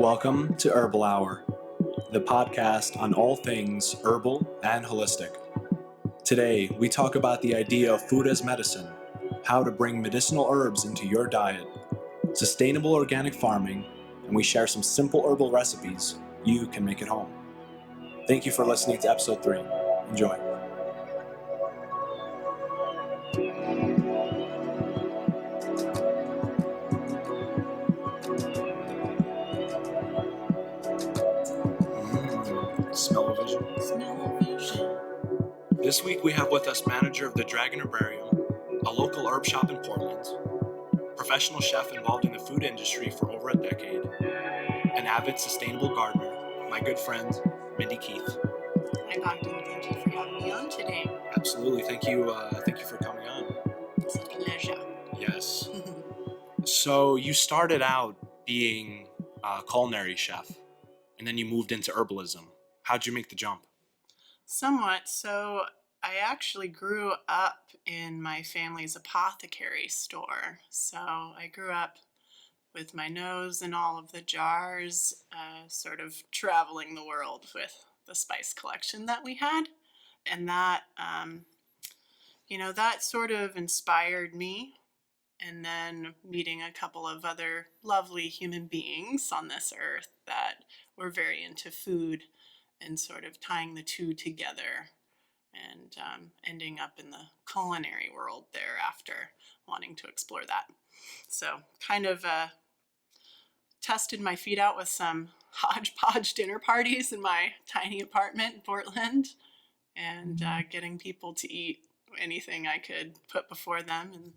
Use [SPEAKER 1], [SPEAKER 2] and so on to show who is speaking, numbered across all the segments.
[SPEAKER 1] Welcome to Herbal Hour, the podcast on all things herbal and holistic. Today, we talk about the idea of food as medicine, how to bring medicinal herbs into your diet, sustainable organic farming, and we share some simple herbal recipes you can make at home. Thank you for listening to episode 3. Enjoy. Smell-o-vision. This week we have with us manager of the Dragon Herbarium, a local herb shop in Portland, professional chef involved in the food industry for over a decade, an avid sustainable gardener, my good friend, Mindy Keith.
[SPEAKER 2] Hi, Bogdan. Thank you for having me on today.
[SPEAKER 1] Absolutely. Thank you for coming on.
[SPEAKER 2] It's a pleasure.
[SPEAKER 1] Yes. So you started out being a culinary chef, and then you moved into herbalism. How'd you make the jump?
[SPEAKER 2] Somewhat. So I actually grew up in my family's apothecary store. So I grew up with my nose in all of the jars, sort of traveling the world with the spice collection that we had. And that, that sort of inspired me. And then meeting a couple of other lovely human beings on this earth that were very into food and sort of tying the two together and ending up in the culinary world thereafter, wanting to explore that. So kind of tested my feet out with some hodgepodge dinner parties in my tiny apartment in Portland and getting people to eat anything I could put before them. And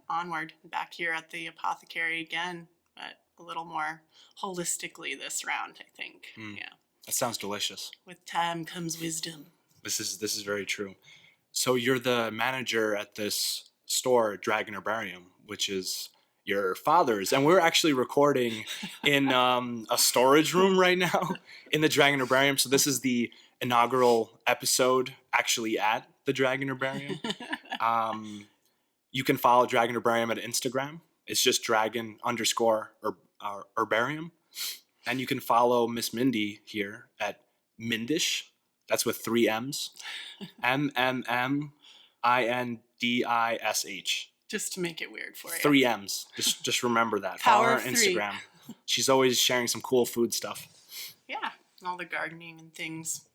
[SPEAKER 2] onward, back here at the apothecary again, but a little more holistically this round, I think. Yeah.
[SPEAKER 1] That sounds delicious.
[SPEAKER 2] With time comes wisdom.
[SPEAKER 1] This is very true. So you're the manager at this store, Dragon Herbarium, which is your father's, and we're actually recording in a storage room right now in the Dragon Herbarium. So this is the inaugural episode actually at the Dragon Herbarium. You can follow Dragon Herbarium at Instagram. It's just Dragon_Herbarium. And you can follow Miss Mindy here at Mindish. That's with 3 M's. MMMINDISH.
[SPEAKER 2] Just to make it weird for you.
[SPEAKER 1] 3 M's. Just remember that.
[SPEAKER 2] Power
[SPEAKER 1] Follow her
[SPEAKER 2] of
[SPEAKER 1] on
[SPEAKER 2] 3.
[SPEAKER 1] Instagram. She's always sharing some cool food stuff.
[SPEAKER 2] Yeah, all the gardening and things.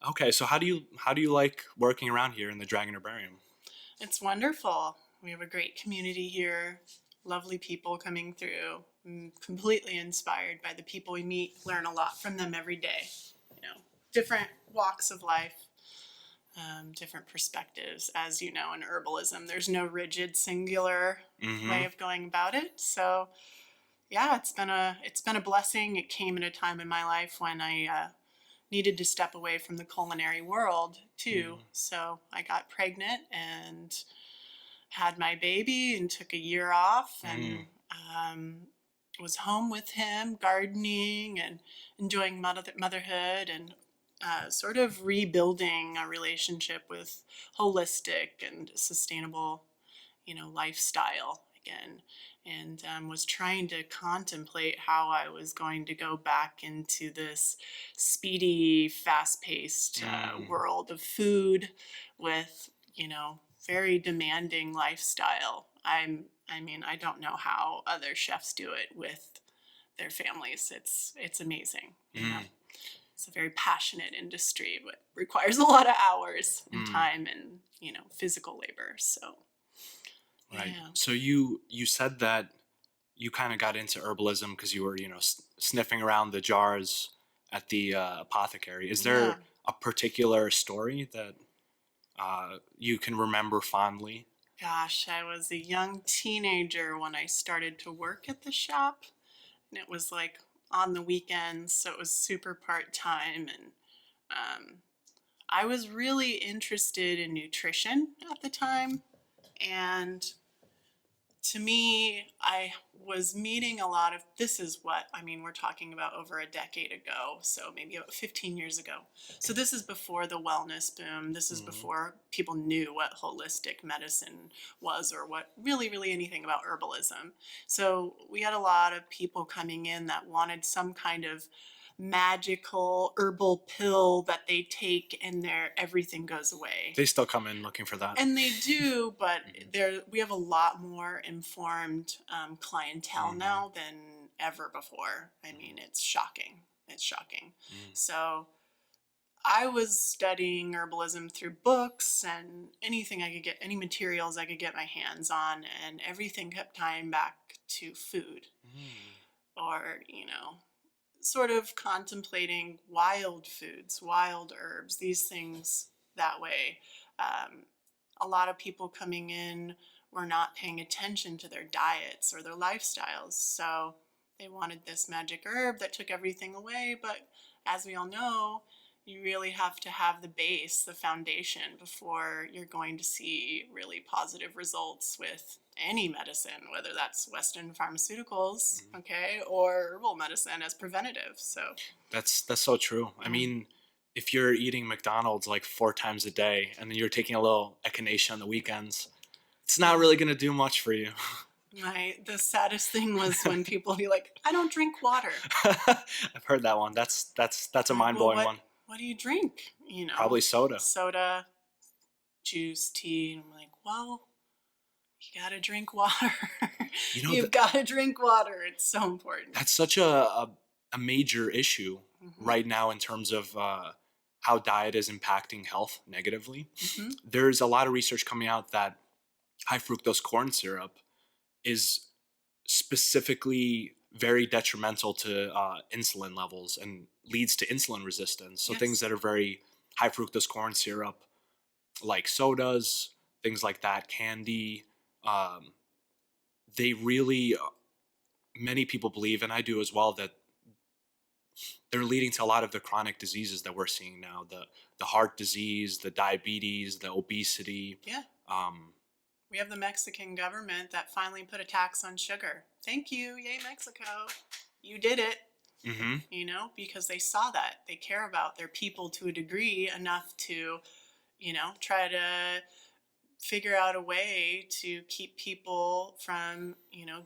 [SPEAKER 1] Okay, so how do you like working around here in the Dragon Herbarium?
[SPEAKER 2] It's wonderful. We have a great community here, lovely people coming through. I'm completely inspired by the people we meet, learn a lot from them every day. Different walks of life, different perspectives. As you know, in herbalism, there's no rigid, singular way of going about it. So, yeah, it's been a blessing. It came at a time in my life when I needed to step away from the culinary world too. So I got pregnant and had my baby and took a year off and was home with him, gardening and enjoying motherhood and sort of rebuilding a relationship with holistic and sustainable, lifestyle again. And was trying to contemplate how I was going to go back into this speedy, fast-paced world of food with, very demanding lifestyle. I don't know how other chefs do it with their families. It's amazing. It's a very passionate industry, but requires a lot of hours and time and, physical labor. So.
[SPEAKER 1] Right.
[SPEAKER 2] Yeah.
[SPEAKER 1] So you said that you kind of got into herbalism because you were, sniffing around the jars at the apothecary. Is there a particular story that you can remember fondly?
[SPEAKER 2] Gosh, I was a young teenager when I started to work at the shop, and it was like on the weekends, so it was super part-time, and I was really interested in nutrition at the time, and to me, I was meeting a lot of, this is what, I mean, we're talking about over a decade ago, so maybe about 15 years ago. So this is before the wellness boom. This is
[SPEAKER 1] Mhm.
[SPEAKER 2] before people knew what holistic medicine was or what really anything about herbalism. So we had a lot of people coming in that wanted some kind of magical herbal pill that they take and their everything goes away.
[SPEAKER 1] They still come in looking for that.
[SPEAKER 2] And they do, but
[SPEAKER 1] Mhm.
[SPEAKER 2] we have a lot more informed clientele
[SPEAKER 1] Mhm.
[SPEAKER 2] now than ever before. I mean, it's shocking. It's shocking.
[SPEAKER 1] Mm.
[SPEAKER 2] So I was studying herbalism through books and anything I could get, any materials I could get my hands on, and everything kept tying back to food
[SPEAKER 1] Mm.
[SPEAKER 2] or, sort of contemplating wild foods, wild herbs, these things that way. Um, a lot of people coming in were not paying attention to their diets or their lifestyles. So they wanted this magic herb that took everything away. But as we all know, you really have to have the base, the foundation, before you're going to see really positive results with any medicine, whether that's Western pharmaceuticals,
[SPEAKER 1] Mhm.
[SPEAKER 2] okay, or herbal medicine as preventative. So,
[SPEAKER 1] That's so true. I
[SPEAKER 2] mm,
[SPEAKER 1] mean, if you're eating McDonald's like 4 times a day and then you're taking a little echinacea on the weekends, it's not
[SPEAKER 2] yeah.
[SPEAKER 1] really going to do much for you.
[SPEAKER 2] The saddest thing was when people be like, I don't drink water.
[SPEAKER 1] I've heard that one. That's a
[SPEAKER 2] I'm like, well,
[SPEAKER 1] mind-blowing one.
[SPEAKER 2] what do you drink?
[SPEAKER 1] Probably soda.
[SPEAKER 2] Soda, juice, tea. And I'm like, well, you gotta drink water.
[SPEAKER 1] You know,
[SPEAKER 2] You've got to drink water. It's so important.
[SPEAKER 1] that's such a major issue
[SPEAKER 2] Hmm.
[SPEAKER 1] right now in terms of how diet is impacting health negatively.
[SPEAKER 2] Hmm.
[SPEAKER 1] There's a lot of research coming out that high fructose corn syrup is specifically very detrimental to insulin levels and leads to insulin resistance. So things
[SPEAKER 2] Yes.
[SPEAKER 1] that are very high fructose corn syrup, like sodas, things like that, candy, um, they really, many people believe, and I do as well, that they're leading to a lot of the chronic diseases that we're seeing now, the heart disease, the diabetes, the obesity.
[SPEAKER 2] Yeah.
[SPEAKER 1] Um,
[SPEAKER 2] We have the Mexican government that finally put a tax on sugar. Thank you. Yay, Mexico. You did it.
[SPEAKER 1] mhm.
[SPEAKER 2] Because they saw that. They care about their people to a degree enough to, try to figure out a way to keep people from,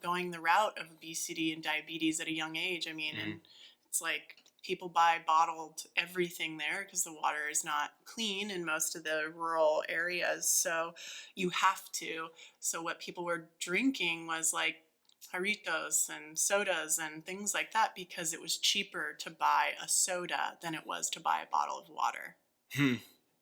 [SPEAKER 2] going the route of obesity and diabetes at a young age. I mean, and
[SPEAKER 1] Mhm.
[SPEAKER 2] it's like people buy bottled everything there because the water is not clean in most of the rural areas. So you have to. So what people were drinking was like Jarritos and sodas and things like that because it was cheaper to buy a soda than it was to buy a bottle of water.
[SPEAKER 1] Hmm.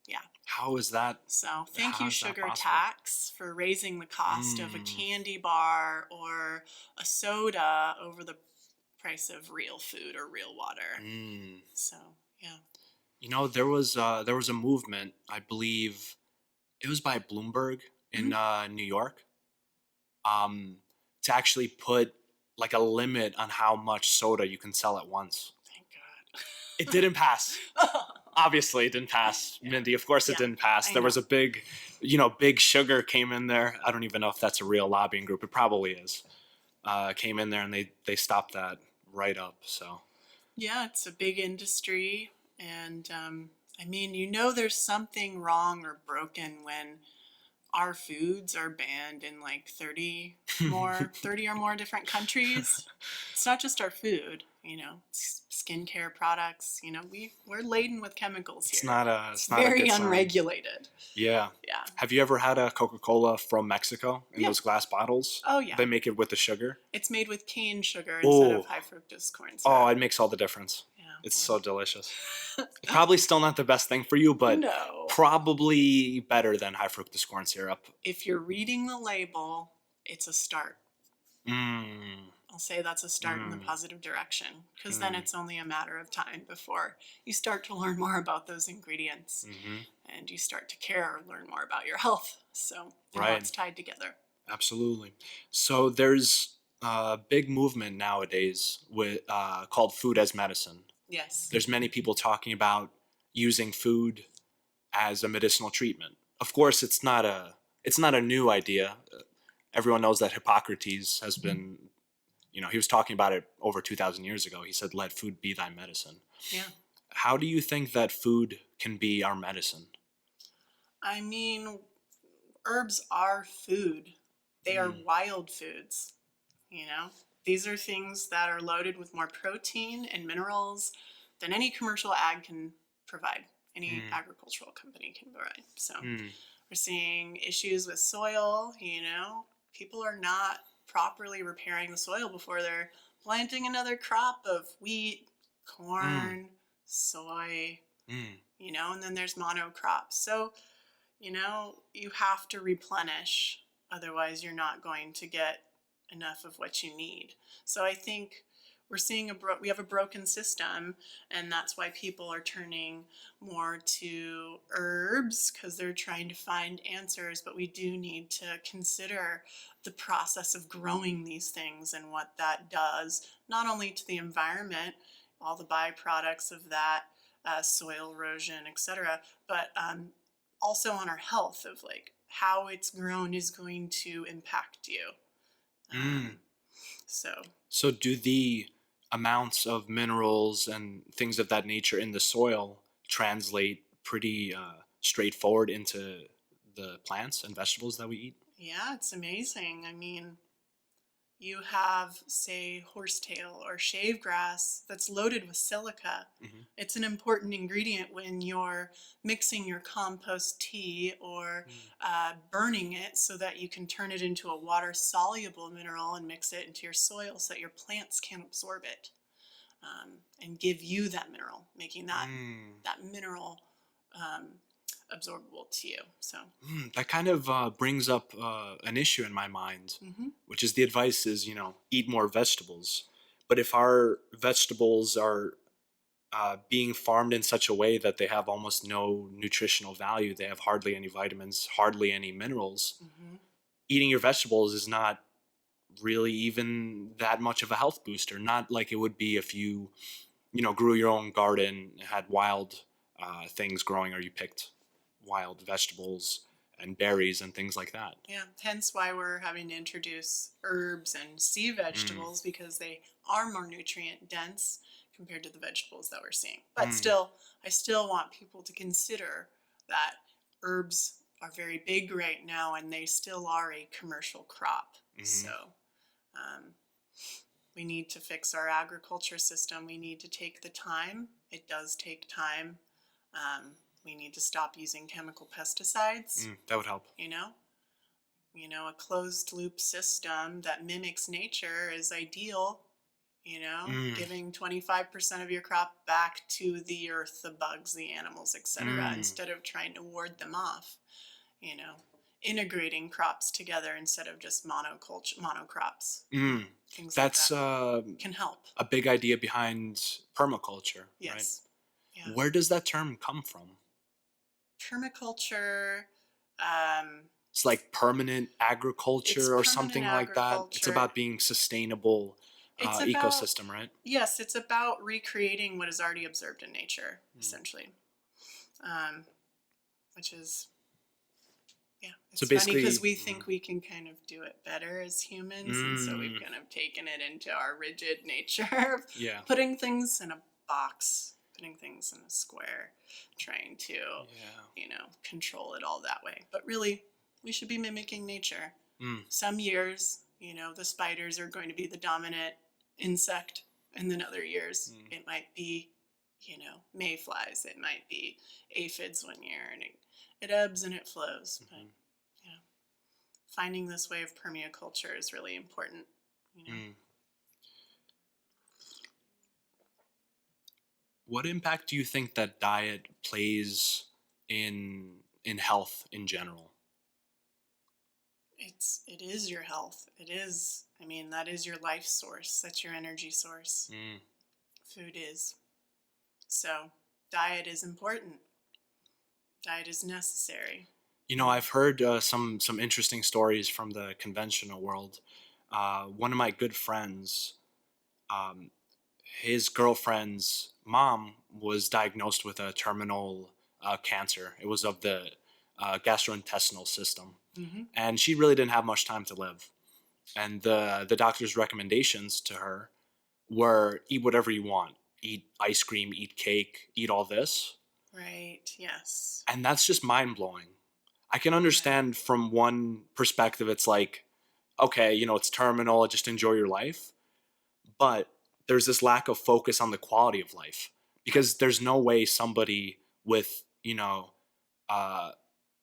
[SPEAKER 2] Yeah.
[SPEAKER 1] How is that?
[SPEAKER 2] So thank
[SPEAKER 1] How
[SPEAKER 2] you,
[SPEAKER 1] is that
[SPEAKER 2] sugar
[SPEAKER 1] possible?
[SPEAKER 2] tax, for raising the cost of a
[SPEAKER 1] Mm.
[SPEAKER 2] candy bar or a soda over the price of real food or real water.
[SPEAKER 1] Mm.
[SPEAKER 2] So, yeah.
[SPEAKER 1] There was a movement, I believe it was by Bloomberg in
[SPEAKER 2] Hmm.
[SPEAKER 1] New York, um, to actually put like a limit on how much soda you can sell at once.
[SPEAKER 2] Thank
[SPEAKER 1] It
[SPEAKER 2] God.
[SPEAKER 1] didn't pass. Obviously, it didn't pass,
[SPEAKER 2] Yeah.
[SPEAKER 1] Mindy. Of course, it
[SPEAKER 2] Yeah.
[SPEAKER 1] didn't pass.
[SPEAKER 2] I
[SPEAKER 1] There
[SPEAKER 2] know.
[SPEAKER 1] was a big, big sugar came in there. I don't even know if that's a real lobbying group. It probably is. Came in there and they stopped that right up. So.
[SPEAKER 2] Yeah, it's a big industry. And I mean, there's something wrong or broken when our foods are banned in like 30 or more different countries. It's not just our food, it's skincare products, we're laden with chemicals
[SPEAKER 1] It's
[SPEAKER 2] here.
[SPEAKER 1] not a
[SPEAKER 2] It's
[SPEAKER 1] it's not a
[SPEAKER 2] very
[SPEAKER 1] good sign.
[SPEAKER 2] unregulated.
[SPEAKER 1] Yeah.
[SPEAKER 2] Yeah.
[SPEAKER 1] Have you ever had a Coca-Cola from Mexico in
[SPEAKER 2] Yeah.
[SPEAKER 1] those glass bottles?
[SPEAKER 2] Oh yeah.
[SPEAKER 1] They make it with the sugar.
[SPEAKER 2] It's made with cane sugar instead of
[SPEAKER 1] Oh,
[SPEAKER 2] high fructose corn
[SPEAKER 1] oh,
[SPEAKER 2] syrup.
[SPEAKER 1] it makes all the difference.
[SPEAKER 2] Yeah.
[SPEAKER 1] It's so
[SPEAKER 2] Well.
[SPEAKER 1] delicious. Probably still not the best thing for you, but
[SPEAKER 2] No.
[SPEAKER 1] probably better than high fructose corn syrup.
[SPEAKER 2] If you're reading the label, it's a start.
[SPEAKER 1] Mm,
[SPEAKER 2] I'll say that's a start in the
[SPEAKER 1] mm,
[SPEAKER 2] positive direction because then
[SPEAKER 1] mm,
[SPEAKER 2] it's only a matter of time before you start to learn more about those ingredients
[SPEAKER 1] mm-hmm.
[SPEAKER 2] and you start to care or learn more about your health. So it all
[SPEAKER 1] Right.
[SPEAKER 2] tied together.
[SPEAKER 1] Absolutely. So there's a big movement nowadays with called food as medicine.
[SPEAKER 2] Yes.
[SPEAKER 1] There's many people talking about using food as a medicinal treatment. Of course, it's not a new idea. everyone knows that Hippocrates has been, he was talking about it over 2,000 years ago. He said, let food be thy medicine.
[SPEAKER 2] Yeah.
[SPEAKER 1] How do you think that food can be our medicine?
[SPEAKER 2] I mean, herbs are food. They are
[SPEAKER 1] Mm.
[SPEAKER 2] wild foods, you know? These are things that are loaded with more protein and minerals than any commercial ag can provide, any
[SPEAKER 1] Mm.
[SPEAKER 2] agricultural company can provide. So
[SPEAKER 1] Mm.
[SPEAKER 2] we're seeing issues with soil, people are not properly repairing the soil before they're planting another crop of wheat,
[SPEAKER 1] Mm.
[SPEAKER 2] corn, soy,
[SPEAKER 1] Mm.
[SPEAKER 2] and then there's monocrops. So, you have to replenish, otherwise, you're not going to get enough of what you need. So, I think we're seeing we have a broken system, and that's why people are turning more to herbs because they're trying to find answers. But we do need to consider the process of growing these things and what that does, not only to the environment, all the byproducts of that, soil erosion, etc., but also on our health of like how it's grown is going to impact you.
[SPEAKER 1] Mm.
[SPEAKER 2] So
[SPEAKER 1] So do the amounts of minerals and things of that nature in the soil translate pretty straightforward into the plants and vegetables that we eat?
[SPEAKER 2] yeah, it's amazing. I mean, you have, say, horsetail or shave grass that's loaded with silica.
[SPEAKER 1] Hmm.
[SPEAKER 2] It's an important ingredient when you're mixing your compost tea or burning it so that you can turn it into a water soluble mineral and mix it into your soil so that your plants can absorb it, and give you that mineral, making that mineral um, absorbable to you. So,
[SPEAKER 1] That kind of brings up an issue in my mind,
[SPEAKER 2] mhm.
[SPEAKER 1] which is the advice is, eat more vegetables. But if our vegetables are being farmed in such a way that they have almost no nutritional value, they have hardly any vitamins, hardly any minerals,
[SPEAKER 2] Mhm.
[SPEAKER 1] eating your vegetables is not really even that much of a health booster. Not like it would be if you, grew your own garden, had wild things growing, or you picked wild vegetables and berries and things like that.
[SPEAKER 2] Yeah, hence why we're having to introduce herbs and sea
[SPEAKER 1] Mm.
[SPEAKER 2] vegetables because they are more nutrient dense compared to the vegetables that we're seeing. But
[SPEAKER 1] Mm.
[SPEAKER 2] still, I still want people to consider that herbs are very big right now and they still are a commercial crop.
[SPEAKER 1] Hmm.
[SPEAKER 2] So um, we need to fix our agriculture system. We need to take the time. It does take time. We need to stop using chemical pesticides,
[SPEAKER 1] That would help.
[SPEAKER 2] you know? A closed loop system that mimics nature is ideal,
[SPEAKER 1] Mm.
[SPEAKER 2] giving 25% of your crop back to the earth, the bugs, the animals, etc.,
[SPEAKER 1] Mm.
[SPEAKER 2] instead of trying to ward them off, you know, integrating crops together instead of just monocrops,
[SPEAKER 1] Mm.
[SPEAKER 2] things like
[SPEAKER 1] That's
[SPEAKER 2] that can help.
[SPEAKER 1] a big idea behind permaculture, right?
[SPEAKER 2] Yes. Yeah.
[SPEAKER 1] Where does that term come from?
[SPEAKER 2] Permaculture, um,
[SPEAKER 1] It's like permanent
[SPEAKER 2] it's
[SPEAKER 1] agriculture or
[SPEAKER 2] permanent
[SPEAKER 1] something like that. It's
[SPEAKER 2] agriculture.
[SPEAKER 1] about being sustainable
[SPEAKER 2] It's about
[SPEAKER 1] ecosystem, right?
[SPEAKER 2] Yes, it's about recreating what is already observed in nature,
[SPEAKER 1] Mm.
[SPEAKER 2] essentially. Um, which is, yeah,
[SPEAKER 1] So
[SPEAKER 2] it's funny because
[SPEAKER 1] basically,
[SPEAKER 2] we think we can kind of do it better as humans, and so we've
[SPEAKER 1] mm,
[SPEAKER 2] kind of taken it into our rigid nature of
[SPEAKER 1] yeah,
[SPEAKER 2] putting things in a box, putting things in a square, trying to,
[SPEAKER 1] yeah,
[SPEAKER 2] control it all that way. But really, we should be mimicking nature.
[SPEAKER 1] mm,
[SPEAKER 2] Some years, the spiders are going to be the dominant insect, and then other years
[SPEAKER 1] mm,
[SPEAKER 2] it might be, mayflies, it might be aphids one year, and it ebbs and it flows. But
[SPEAKER 1] mhm,
[SPEAKER 2] yeah, finding this way of permaculture is really important.
[SPEAKER 1] mm. What impact do you think that diet plays in health in general?
[SPEAKER 2] It is your health. It is. I mean, that is your life source. That's your energy source.
[SPEAKER 1] Mm.
[SPEAKER 2] Food is. So, diet is important. Diet is necessary.
[SPEAKER 1] I've heard some interesting stories from the conventional world. One of my good friends, um, his girlfriend's mom was diagnosed with a terminal cancer. It was of the gastrointestinal system,
[SPEAKER 2] Mm-hmm.
[SPEAKER 1] and she really didn't have much time to live. And the doctor's recommendations to her were eat whatever you want, eat ice cream, eat cake, eat all this.
[SPEAKER 2] Right. Yes.
[SPEAKER 1] And that's just mind blowing. I can understand from one perspective, it's like, okay, it's terminal, just enjoy your life. But there's this lack of focus on the quality of life, because there's no way somebody with, uh,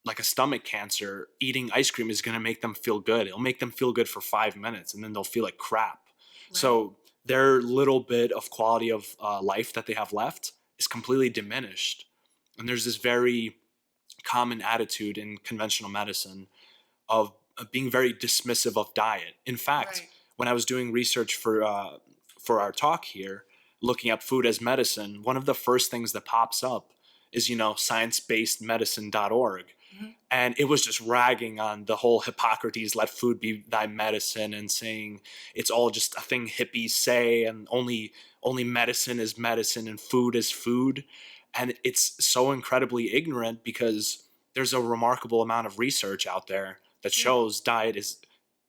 [SPEAKER 1] like a stomach cancer eating ice cream is going to make them feel good. It'll make them feel good for 5 minutes and then they'll feel like crap.
[SPEAKER 2] Right.
[SPEAKER 1] So their little bit of quality of life that they have left is completely diminished. And there's this very common attitude in conventional medicine of being very dismissive of diet. In fact,
[SPEAKER 2] Right.
[SPEAKER 1] when I was doing research for our talk here, looking at food as medicine, one of the first things that pops up is sciencebasedmedicine.org.
[SPEAKER 2] Mm-hmm.
[SPEAKER 1] And it was just ragging on the whole Hippocrates, let food be thy medicine, and saying it's all just a thing hippies say, and only medicine is medicine and food is food. And it's so incredibly ignorant, because there's a remarkable amount of research out there that
[SPEAKER 2] Yeah.
[SPEAKER 1] shows diet is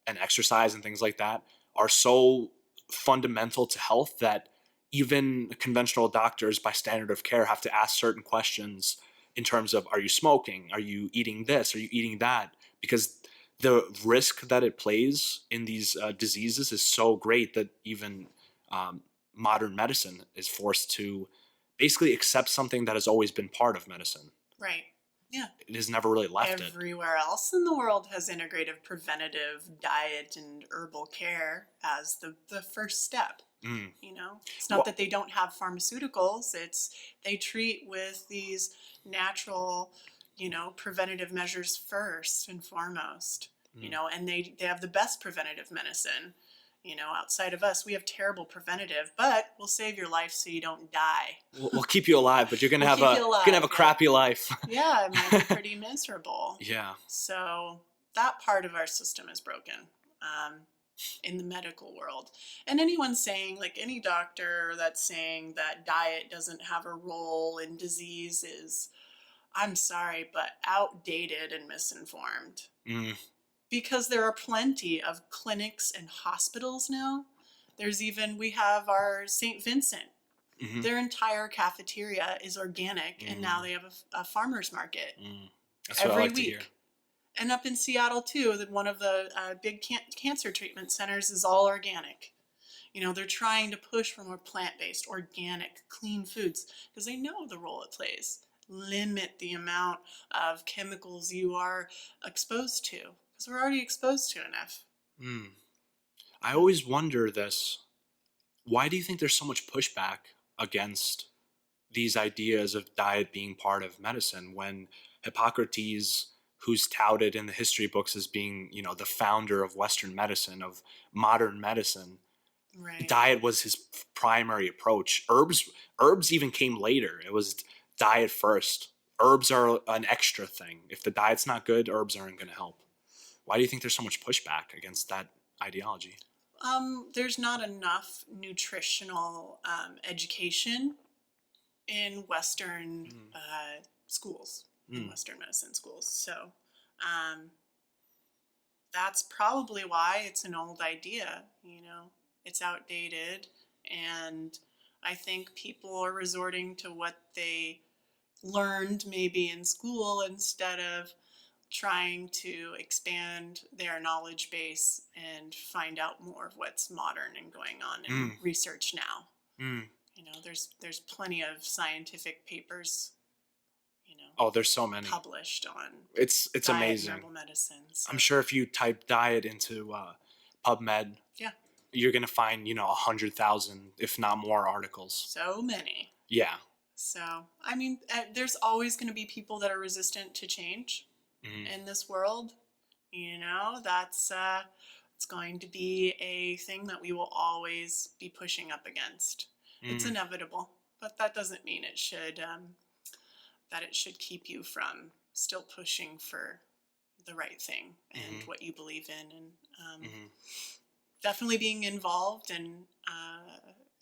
[SPEAKER 1] and exercise and things like that are so fundamental to health that even conventional doctors by standard of care have to ask certain questions in terms of, are you smoking? Are you eating this? Are you eating that? Because the risk that it plays in these diseases is so great that even modern medicine is forced to basically accept something that has always been part of medicine.
[SPEAKER 2] Right. Yeah.
[SPEAKER 1] It has never really left it.
[SPEAKER 2] Everywhere else in the world has integrative preventative diet and herbal care as the first step.
[SPEAKER 1] Mm.
[SPEAKER 2] It's not that they don't have pharmaceuticals, it's they treat with these natural, preventative measures first and foremost. And they have the best preventative medicine. Outside of us, we have terrible preventative, but we'll save your life so you don't die.
[SPEAKER 1] We'll keep you alive, but you're gonna
[SPEAKER 2] We'll
[SPEAKER 1] have
[SPEAKER 2] keep you alive,
[SPEAKER 1] a
[SPEAKER 2] yeah.
[SPEAKER 1] crappy life.
[SPEAKER 2] Yeah, it might be pretty miserable.
[SPEAKER 1] Yeah.
[SPEAKER 2] So that part of our system is broken in the medical world. And anyone saying, like any doctor that's saying that diet doesn't have a role in disease is, I'm sorry, but outdated and misinformed.
[SPEAKER 1] Mm.
[SPEAKER 2] Because there are plenty of clinics and hospitals now. We have our St. Vincent.
[SPEAKER 1] Mm-hmm.
[SPEAKER 2] Their entire cafeteria is organic, and now they have a farmer's market
[SPEAKER 1] That's what I
[SPEAKER 2] every
[SPEAKER 1] like to hear.
[SPEAKER 2] week. And up in Seattle too, that one of the big cancer treatment centers is all organic. They're trying to push for more plant-based, organic, clean foods because they know the role it plays. Limit the amount of chemicals you are exposed to, because we're already exposed to enough.
[SPEAKER 1] I always wonder this. Why do you think there's so much pushback against these ideas of diet being part of medicine, when Hippocrates, who's touted in the history books as being, the founder of Western medicine, of modern medicine,
[SPEAKER 2] Right.
[SPEAKER 1] diet was his primary approach. Herbs even came later. It was diet first. Herbs are an extra thing. If the diet's not good, herbs aren't going to help. Why do you think there's so much pushback against that ideology?
[SPEAKER 2] There's not enough nutritional education in Western schools, in Western medicine schools. So that's probably why it's an old idea. It's outdated, and I think people are resorting to what they learned maybe in school instead of trying to expand their knowledge base and find out more of what's modern and going on in research now. There's plenty of scientific papers,
[SPEAKER 1] Oh, there's so many
[SPEAKER 2] published on
[SPEAKER 1] it's
[SPEAKER 2] diet
[SPEAKER 1] amazing.
[SPEAKER 2] and herbal medicine. So.
[SPEAKER 1] I'm sure if you type diet into PubMed,
[SPEAKER 2] Yeah.
[SPEAKER 1] you're gonna find 100,000, if not more, articles.
[SPEAKER 2] So many.
[SPEAKER 1] Yeah.
[SPEAKER 2] So there's always going to be people that are resistant to change in this world. That's it's going to be a thing that we will always be pushing up against. It's inevitable, but that doesn't mean it should keep you from still pushing for the right thing and what you believe in, and definitely being involved and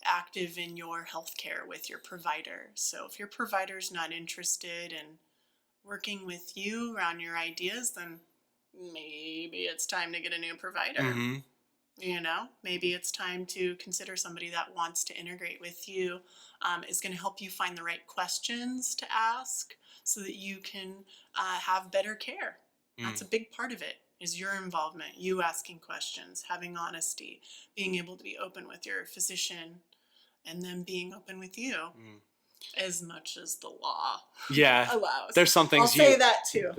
[SPEAKER 2] active in your healthcare with your provider. So if your provider's not interested in working with you around your ideas, then maybe it's time to get a new provider.
[SPEAKER 1] Mm-hmm.
[SPEAKER 2] You know, maybe it's time to consider somebody that wants to integrate with you, is going to help you find the right questions to ask so that you can have better care. That's a big part of it, is your involvement, you asking questions, having honesty, being able to be open with your physician, and then being open with you. As much as the law allows.
[SPEAKER 1] There's some things
[SPEAKER 2] I'll say that too.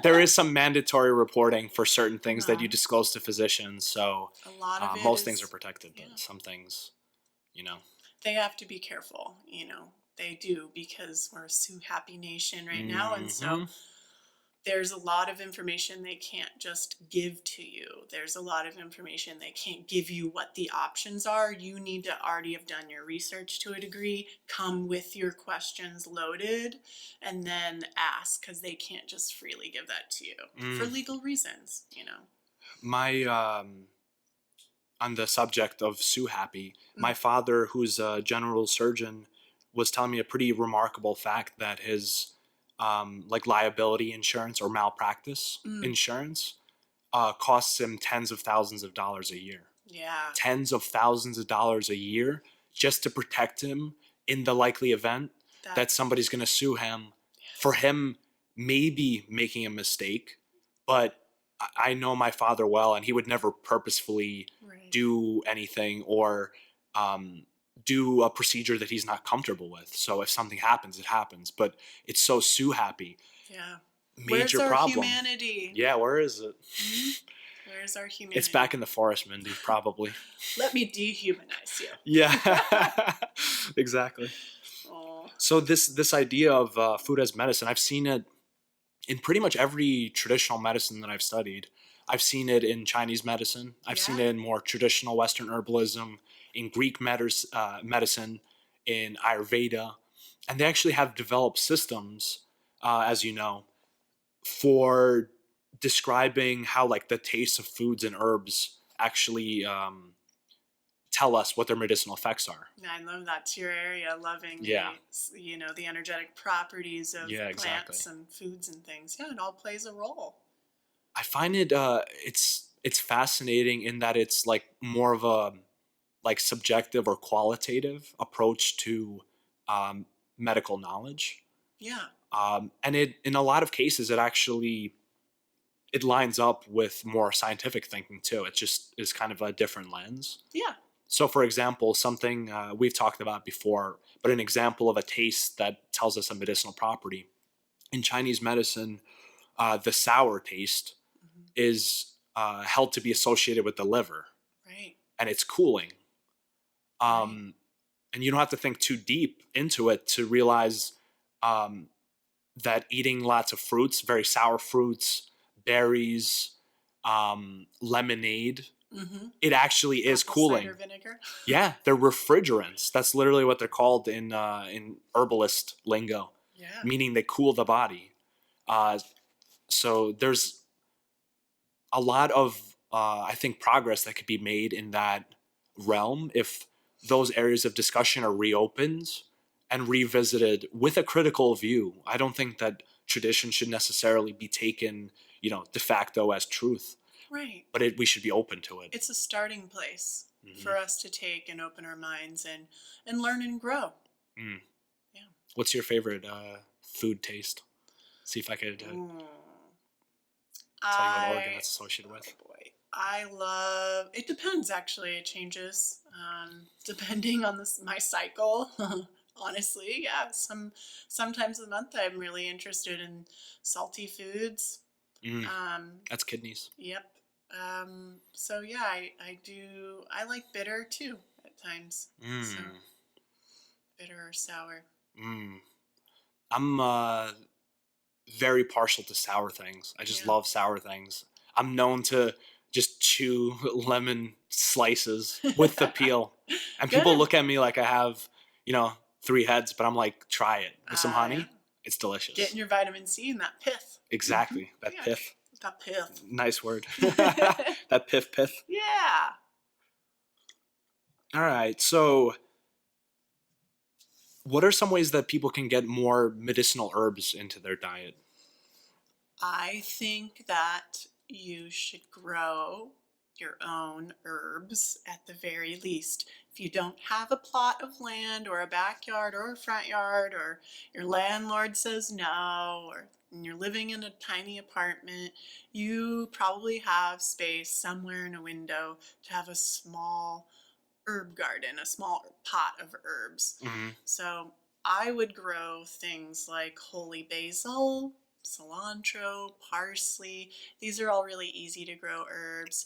[SPEAKER 1] There is some mandatory reporting for certain things that you disclose to physicians. So
[SPEAKER 2] a lot of
[SPEAKER 1] most things are protected, but some things,
[SPEAKER 2] they have to be careful. They do, because we're a Sue Happy Nation right now, and so there's a lot of information they can't just give to you. There's a lot of information they can't give you what the options are. You need to already have done your research to a degree, come with your questions loaded, and then ask, because they can't just freely give that to you for legal reasons,
[SPEAKER 1] My, on the subject of Sue Happy, my father, who's a general surgeon, was telling me a pretty remarkable fact that his like liability insurance or malpractice insurance costs him tens of thousands of dollars a year.
[SPEAKER 2] Yeah.
[SPEAKER 1] Tens of thousands of dollars a year just to protect him in the likely event that somebody's going to sue him for him maybe making a mistake. But I know my father well, and he would never purposefully do anything or do a procedure that he's not comfortable with. So if something happens, it happens. But it's so Sue Happy.
[SPEAKER 2] Yeah.
[SPEAKER 1] Major
[SPEAKER 2] Where's our
[SPEAKER 1] problem.
[SPEAKER 2] humanity?
[SPEAKER 1] Yeah, where is it?
[SPEAKER 2] Where's our humanity?
[SPEAKER 1] It's back in the forest, Mindy, probably.
[SPEAKER 2] Let me dehumanize you.
[SPEAKER 1] Yeah, exactly.
[SPEAKER 2] Oh.
[SPEAKER 1] So this idea of food as medicine, I've seen it in pretty much every traditional medicine that I've studied. I've seen it in Chinese medicine. I've seen it in more traditional Western herbalism, in Greek medicine, in Ayurveda. And they actually have developed systems, as you know, for describing how like the taste of foods and herbs actually tell us what their medicinal effects are.
[SPEAKER 2] I love that's your area, loving the energetic properties of plants and foods and things. Yeah, it all plays a role.
[SPEAKER 1] I find it it's fascinating in that it's like more of a like subjective or qualitative approach to medical knowledge.
[SPEAKER 2] Yeah.
[SPEAKER 1] And it in a lot of cases it lines up with more scientific thinking too. It just is kind of a different lens.
[SPEAKER 2] Yeah.
[SPEAKER 1] So for example, something we've talked about before, but an example of a taste that tells us a medicinal property. In Chinese medicine, the sour taste is held to be associated with the liver.
[SPEAKER 2] Right.
[SPEAKER 1] And it's cooling. And you don't have to think too deep into it to realize that eating lots of fruits, very sour fruits, berries, lemonade, it actually is cooling.
[SPEAKER 2] Cider vinegar.
[SPEAKER 1] Yeah, they're refrigerants. That's literally what they're called in herbalist lingo.
[SPEAKER 2] Yeah.
[SPEAKER 1] Meaning they cool the body. So there's a lot of I think progress that could be made in that realm if those areas of discussion are reopened and revisited with a critical view. I don't think that tradition should necessarily be taken, de facto as truth.
[SPEAKER 2] Right.
[SPEAKER 1] But we should be open to it.
[SPEAKER 2] It's a starting place for us to take and open our minds and learn and grow. Yeah.
[SPEAKER 1] What's your favorite food taste? See if I could tell you what organ that's associated with.
[SPEAKER 2] Oh boy. I love, it depends actually, it changes depending on my cycle. Honestly, yeah. Sometimes a month I'm really interested in salty foods.
[SPEAKER 1] That's kidneys.
[SPEAKER 2] Yep. So yeah, I like bitter too at times. So, bitter or sour.
[SPEAKER 1] I'm very partial to sour things. I just love sour things. I'm known to just chew lemon slices with the peel. And people look at me like I have, 3 heads, but I'm like, try it with some honey. Yeah. It's delicious.
[SPEAKER 2] Getting your vitamin C and that pith.
[SPEAKER 1] Exactly. That pith.
[SPEAKER 2] That pith.
[SPEAKER 1] Nice word. That pith.
[SPEAKER 2] Yeah.
[SPEAKER 1] All right. So what are some ways that people can get more medicinal herbs into their diet?
[SPEAKER 2] I think that you should grow your own herbs at the very least. If you don't have a plot of land or a backyard or a front yard, or your landlord says no, or and you're living in a tiny apartment, you probably have space somewhere in a window to have a small herb garden, a small pot of herbs.
[SPEAKER 1] Mm-hmm.
[SPEAKER 2] So I would grow things like holy basil, cilantro, parsley. These are all really easy to grow herbs.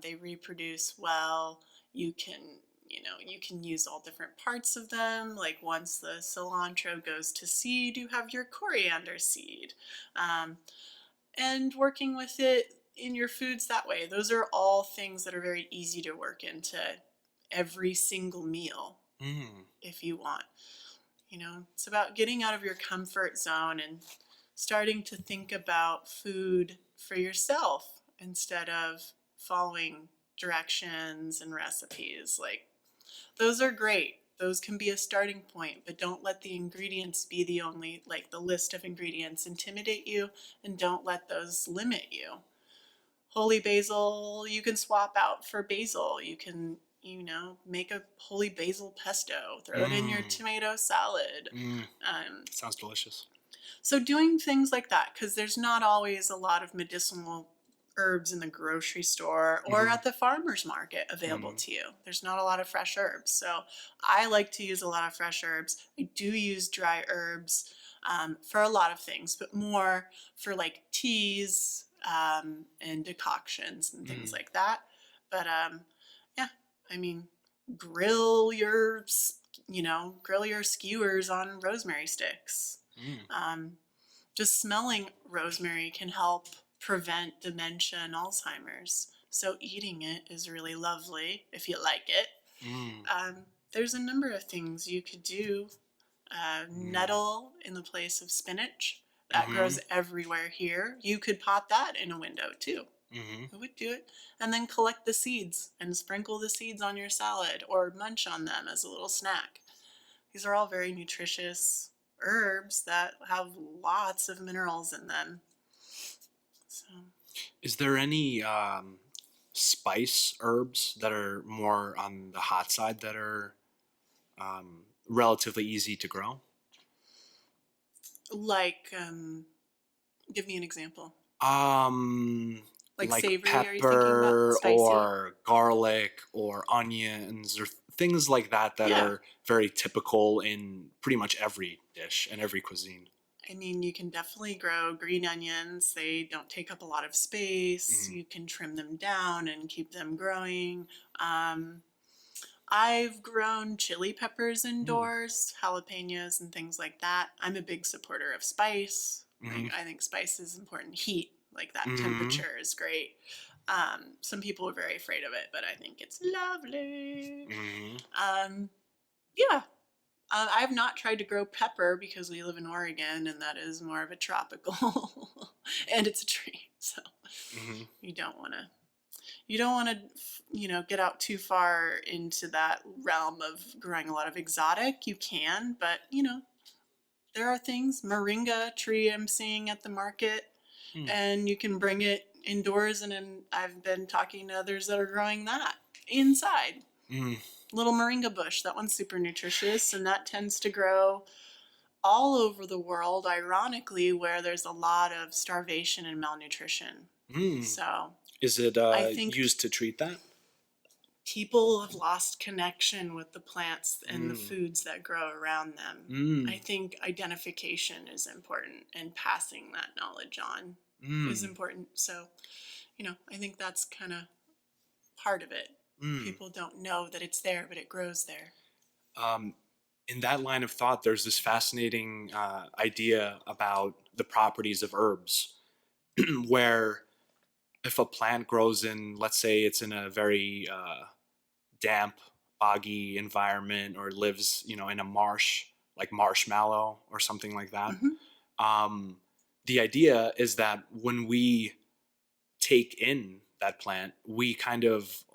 [SPEAKER 2] They reproduce well. You can, you can use all different parts of them. Like once the cilantro goes to seed, you have your coriander seed. Um, and working with it in your foods that way. Those are all things that are very easy to work into every single meal if you want. It's about getting out of your comfort zone and starting to think about food for yourself instead of following directions and recipes. Like, those are great. Those can be a starting point, but don't let the ingredients be the only, like the list of ingredients intimidate you, and don't let those limit you. Holy basil, you can swap out for basil. You can, make a holy basil pesto, throw it in your tomato salad.
[SPEAKER 1] Sounds delicious.
[SPEAKER 2] So doing things like that, because there's not always a lot of medicinal herbs in the grocery store or at the farmer's market available to you. There's not a lot of fresh herbs. So I like to use a lot of fresh herbs. I do use dry herbs for a lot of things, but more for like teas and decoctions and things like that. But yeah, I mean, grill your, grill your skewers on rosemary sticks. Just smelling rosemary can help prevent dementia and Alzheimer's. So eating it is really lovely if you like it. There's a number of things you could do. Nettle in the place of spinach. That grows everywhere here. You could pot that in a window too. I would do it. And then collect the seeds and sprinkle the seeds on your salad or munch on them as a little snack. These are all very nutritious herbs that have lots of minerals in them. So,
[SPEAKER 1] is there any spice herbs that are more on the hot side that are relatively easy to grow?
[SPEAKER 2] like, give me an example.
[SPEAKER 1] Like
[SPEAKER 2] Savory, are you thinking about?
[SPEAKER 1] pepper
[SPEAKER 2] Spicy?
[SPEAKER 1] or garlic or onions or things like that are very typical in pretty much every dish and every cuisine.
[SPEAKER 2] I mean, you can definitely grow green onions. They don't take up a lot of space. You can trim them down and keep them growing. I've grown chili peppers indoors, jalapenos and things like that. I'm a big supporter of spice. I think spice is important. Heat, like that temperature is great. Some people are very afraid of it, but I think it's lovely. Yeah. I have not tried to grow pepper because we live in Oregon and that is more of a tropical and it's a tree. So you don't want to, get out too far into that realm of growing a lot of exotic. You can, but there are things, moringa tree I'm seeing at the market and you can bring it indoors, and I've been talking to others that are growing that inside. Little moringa bush, that one's super nutritious, and that tends to grow all over the world, ironically, where there's a lot of starvation and malnutrition. So
[SPEAKER 1] is it
[SPEAKER 2] I think
[SPEAKER 1] used to treat that?
[SPEAKER 2] People have lost connection with the plants and the foods that grow around them. I think identification is important, and passing that knowledge on is important. So, I think that's kind of part of it. People don't know that it's there, but it grows there.
[SPEAKER 1] In that line of thought, there's this fascinating idea about the properties of herbs, where if a plant grows in, let's say it's in a very damp, boggy environment, or lives, in a marsh, like marshmallow or something like that. The idea is that when we take in that plant, we kind of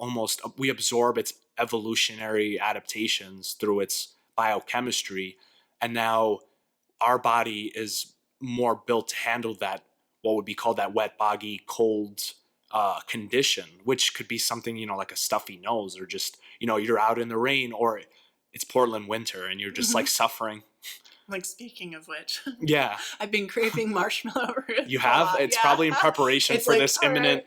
[SPEAKER 1] we absorb its evolutionary adaptations through its biochemistry, and now our body is more built to handle that what would be called that wet, boggy, cold condition, which could be something, like a stuffy nose, or just, you're out in the rain, or it's Portland winter and you're just like suffering.
[SPEAKER 2] Like, speaking of which,
[SPEAKER 1] Yeah.
[SPEAKER 2] I've been craving marshmallow
[SPEAKER 1] You
[SPEAKER 2] a
[SPEAKER 1] have?
[SPEAKER 2] lot.
[SPEAKER 1] It's
[SPEAKER 2] Yeah.
[SPEAKER 1] probably in preparation
[SPEAKER 2] It's
[SPEAKER 1] for
[SPEAKER 2] like,
[SPEAKER 1] this
[SPEAKER 2] all right,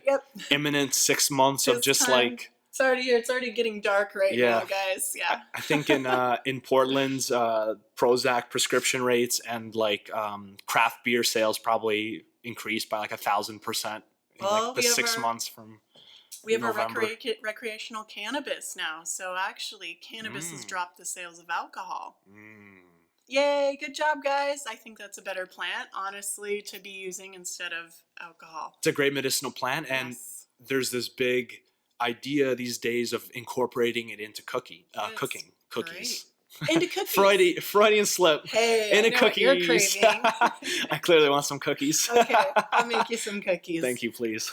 [SPEAKER 1] imminent 6 months of
[SPEAKER 2] This
[SPEAKER 1] just
[SPEAKER 2] time,
[SPEAKER 1] like,
[SPEAKER 2] it's already getting dark right
[SPEAKER 1] Yeah.
[SPEAKER 2] now, guys. Yeah.
[SPEAKER 1] I think in Portland's Prozac prescription rates and like craft beer sales probably increased by like 1,000% in
[SPEAKER 2] Well,
[SPEAKER 1] like the
[SPEAKER 2] we have
[SPEAKER 1] 6
[SPEAKER 2] our-
[SPEAKER 1] months from
[SPEAKER 2] We have
[SPEAKER 1] November.
[SPEAKER 2] a recreational cannabis now. So actually, cannabis has dropped the sales of alcohol. Yay, good job, guys. I think that's a better plant, honestly, to be using instead of alcohol.
[SPEAKER 1] It's a great medicinal plant, and
[SPEAKER 2] Yes.
[SPEAKER 1] there's this big idea these days of incorporating it into cooking.
[SPEAKER 2] Great. Into cookies.
[SPEAKER 1] Freudian slip.
[SPEAKER 2] Hey,
[SPEAKER 1] Into
[SPEAKER 2] I know what you're
[SPEAKER 1] cookies.
[SPEAKER 2] craving.
[SPEAKER 1] I clearly want some cookies.
[SPEAKER 2] Okay, I'll make you some cookies.
[SPEAKER 1] Thank you, please.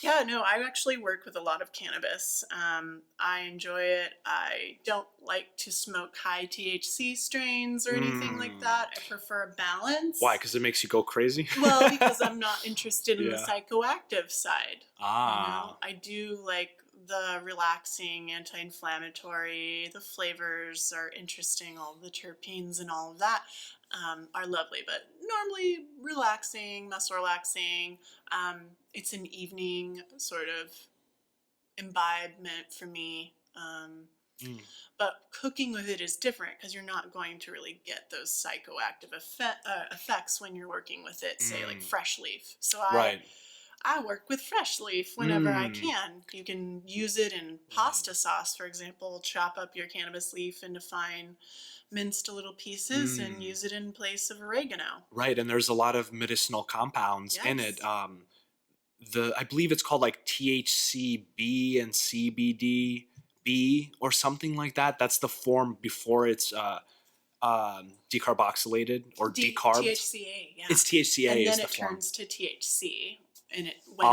[SPEAKER 2] Yeah, no, I actually work with a lot of cannabis. I enjoy it. I don't like to smoke high THC strains or anything like that. I prefer a balance.
[SPEAKER 1] Why? Because it makes you go crazy?
[SPEAKER 2] Well, because I'm not interested in the
[SPEAKER 1] Yeah.
[SPEAKER 2] psychoactive side.
[SPEAKER 1] Ah.
[SPEAKER 2] I do like the relaxing, anti-inflammatory. The flavors are interesting. All the terpenes and all of that are lovely, but normally relaxing, muscle relaxing. It's an evening sort of imbibement for me. But cooking with it is different because you're not going to really get those psychoactive effects when you're working with it, say like fresh leaf. So I work with fresh leaf whenever I can. You can use it in pasta sauce, for example. Chop up your cannabis leaf into fine minced little pieces and use it in place of oregano.
[SPEAKER 1] Right, and there's a lot of medicinal compounds in it. I believe it's called like THCB and CBDB or something like that. That's the form before it's decarboxylated or decarbed.
[SPEAKER 2] THCA, yeah.
[SPEAKER 1] It's THCA
[SPEAKER 2] and
[SPEAKER 1] is
[SPEAKER 2] then
[SPEAKER 1] the
[SPEAKER 2] it
[SPEAKER 1] form.
[SPEAKER 2] turns to THC and when it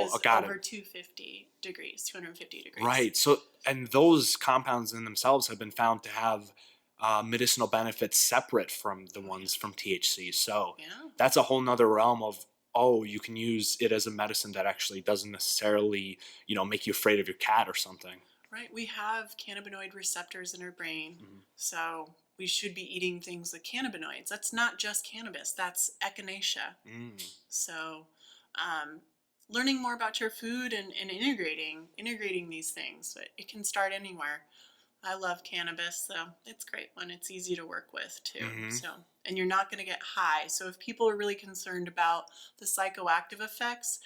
[SPEAKER 2] reaches over 250 degrees.
[SPEAKER 1] Right. So, and those compounds in themselves have been found to have medicinal benefits separate from the ones from THC. So that's a whole nother realm of, you can use it as a medicine that actually doesn't necessarily, make you afraid of your cat or something.
[SPEAKER 2] Right. We have cannabinoid receptors in our brain. So we should be eating things with cannabinoids. That's not just cannabis. That's echinacea. So learning more about your food and integrating these things, but it can start anywhere. I love cannabis, so it's great when it's easy to work with too. So, and you're not going to get high. So if people are really concerned about the psychoactive effects,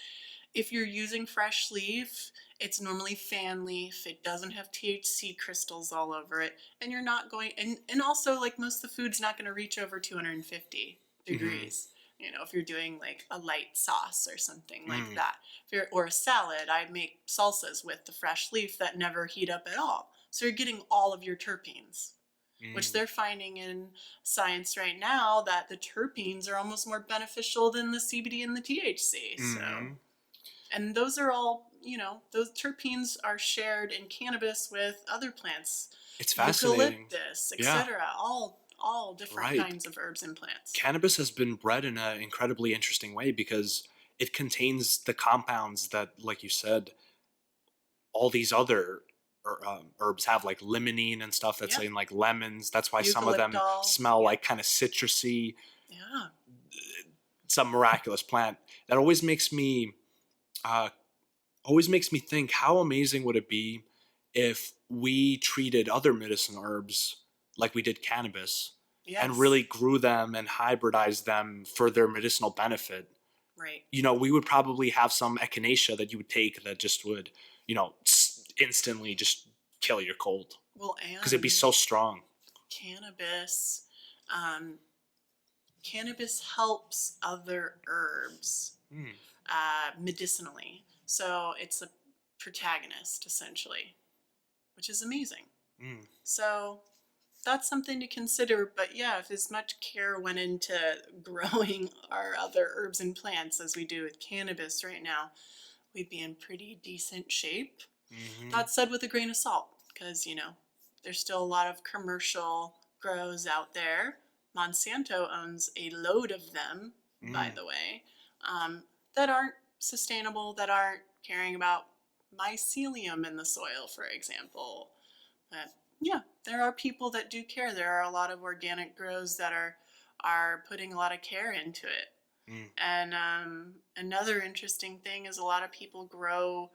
[SPEAKER 2] if you're using fresh leaf, it's normally fan leaf. It doesn't have THC crystals all over it. And you're not going, and also like most of the food's not going to reach over 250 degrees. If you're doing like a light sauce or something like that. Or a salad, I make salsas with the fresh leaf that never heat up at all. So you're getting all of your terpenes, which they're finding in science right now that the terpenes are almost more beneficial than the CBD and the THC. So, and those are all, those terpenes are shared in cannabis with other plants.
[SPEAKER 1] It's fascinating.
[SPEAKER 2] Eucalyptus, etc. All different kinds of herbs and plants.
[SPEAKER 1] Cannabis has been bred in an incredibly interesting way because it contains the compounds that, like you said, all these other herbs have, like limonene and stuff that's in like lemons. That's why some of them smell like kind of citrusy.
[SPEAKER 2] Yeah.
[SPEAKER 1] It's a miraculous plant that always makes me think, how amazing would it be if we treated other medicinal herbs like we did cannabis and really grew them and hybridized them for their medicinal benefit.
[SPEAKER 2] Right.
[SPEAKER 1] We would probably have some echinacea that you would take that just would, instantly just kill your cold.
[SPEAKER 2] Well, and
[SPEAKER 1] because it'd be so strong.
[SPEAKER 2] Cannabis helps other herbs medicinally. So it's a protagonist, essentially, which is amazing. So that's something to consider. But yeah, if as much care went into growing our other herbs and plants as we do with cannabis right now, we'd be in pretty decent shape. That said, with a grain of salt, because, there's still a lot of commercial grows out there. Monsanto owns a load of them, by the way. that aren't sustainable, that aren't caring about mycelium in the soil, for example. But yeah, there are people that do care. There are a lot of organic grows that are putting a lot of care into it.
[SPEAKER 1] Mm.
[SPEAKER 2] And another interesting thing is a lot of people grow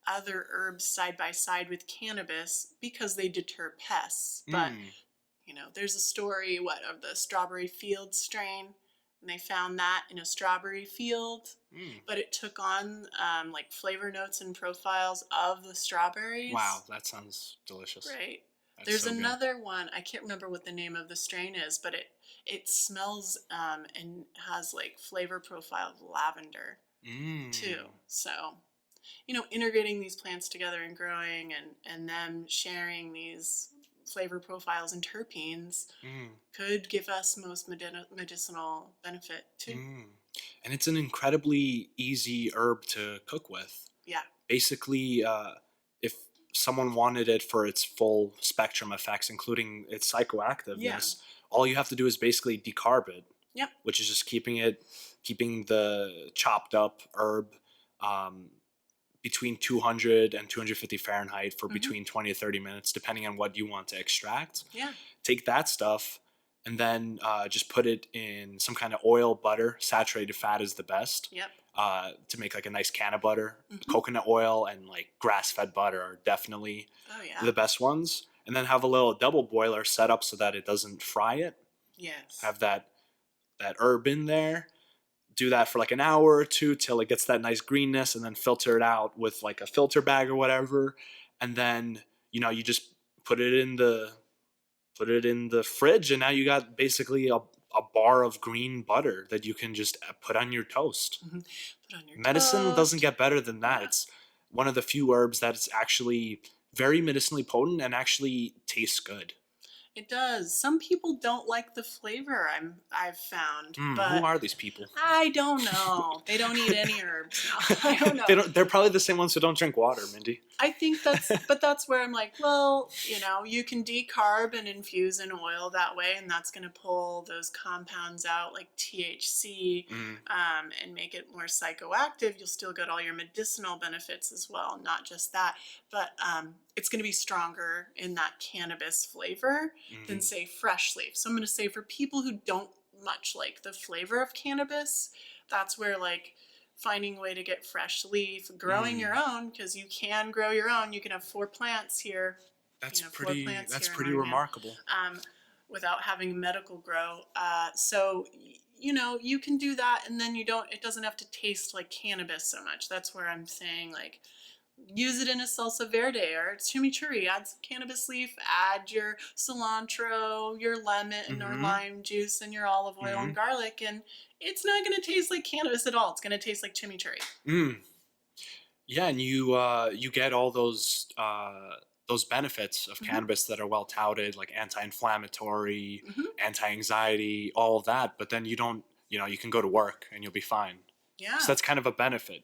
[SPEAKER 2] other herbs side by side with cannabis because they deter pests. But
[SPEAKER 1] Mm.
[SPEAKER 2] there's a story of the strawberry field strain, and they found that in a strawberry field,
[SPEAKER 1] Mm.
[SPEAKER 2] but it took on like flavor notes and profiles of the strawberries.
[SPEAKER 1] Wow, that sounds delicious.
[SPEAKER 2] Right.
[SPEAKER 1] That's
[SPEAKER 2] There's
[SPEAKER 1] so good.
[SPEAKER 2] another one. I can't remember what the name of the strain is, but it smells and has like flavor profile of lavender too. So, integrating these plants together and growing and them sharing these flavor profiles and terpenes could give us most medicinal benefit too.
[SPEAKER 1] And it's an incredibly easy herb to cook with.
[SPEAKER 2] Yeah.
[SPEAKER 1] Basically, if someone wanted it for its full spectrum effects, including its psychoactiveness, all you have to do is basically decarb it.
[SPEAKER 2] Yep.
[SPEAKER 1] Which is just keeping the chopped up herb between 200 and 250 Fahrenheit for between 20 to 30 minutes, depending on what you want to extract.
[SPEAKER 2] Yeah.
[SPEAKER 1] Take that stuff and then just put it in some kind of oil, butter. Saturated fat is the best.
[SPEAKER 2] Yep.
[SPEAKER 1] To make like a nice can of butter. Coconut oil and like grass-fed butter are definitely the best ones. And then have a little double boiler set up so that it doesn't fry it.
[SPEAKER 2] Yes.
[SPEAKER 1] Have that herb in there. Do that for like an hour or two till it gets that nice greenness, and then filter it out with like a filter bag or whatever. And then, you just put it in the fridge, and now you got basically a bar of green butter that you can just put on your toast.
[SPEAKER 2] Put on your
[SPEAKER 1] Medicine
[SPEAKER 2] toast.
[SPEAKER 1] doesn't get better than that.
[SPEAKER 2] Yeah.
[SPEAKER 1] It's one of the few herbs that's actually very medicinally potent and actually tastes good.
[SPEAKER 2] It does. Some people don't like the flavor, I've found. But
[SPEAKER 1] who are these people?
[SPEAKER 2] I don't know. They don't eat any herbs. No, I don't know.
[SPEAKER 1] They're probably the same ones who don't drink water, Mindy.
[SPEAKER 2] I think that's where I'm like, well, you can decarb and infuse in oil that way, and that's going to pull those compounds out like THC and make it more psychoactive. You'll still get all your medicinal benefits as well, not just that. But it's going to be stronger in that cannabis flavor than, say, fresh leaf. So I'm going to say for people who don't much like the flavor of cannabis, that's where like finding a way to get fresh leaf, growing your own, because you can grow your own. You can have 4 plants here.
[SPEAKER 1] That's pretty remarkable.
[SPEAKER 2] Without having medical grow. So you can do that, and then it doesn't have to taste like cannabis so much. That's where I'm saying like use it in a salsa verde or chimichurri. Add some cannabis leaf, add your cilantro, your lemon or lime juice, and your olive oil and garlic, and it's not going to taste like cannabis at all. It's going to taste like chimichurri.
[SPEAKER 1] Yeah, and you get all those benefits of cannabis that are well touted, like anti-inflammatory, anti-anxiety, all of that. But then you don't, you can go to work and you'll be fine.
[SPEAKER 2] Yeah.
[SPEAKER 1] So that's kind of a benefit,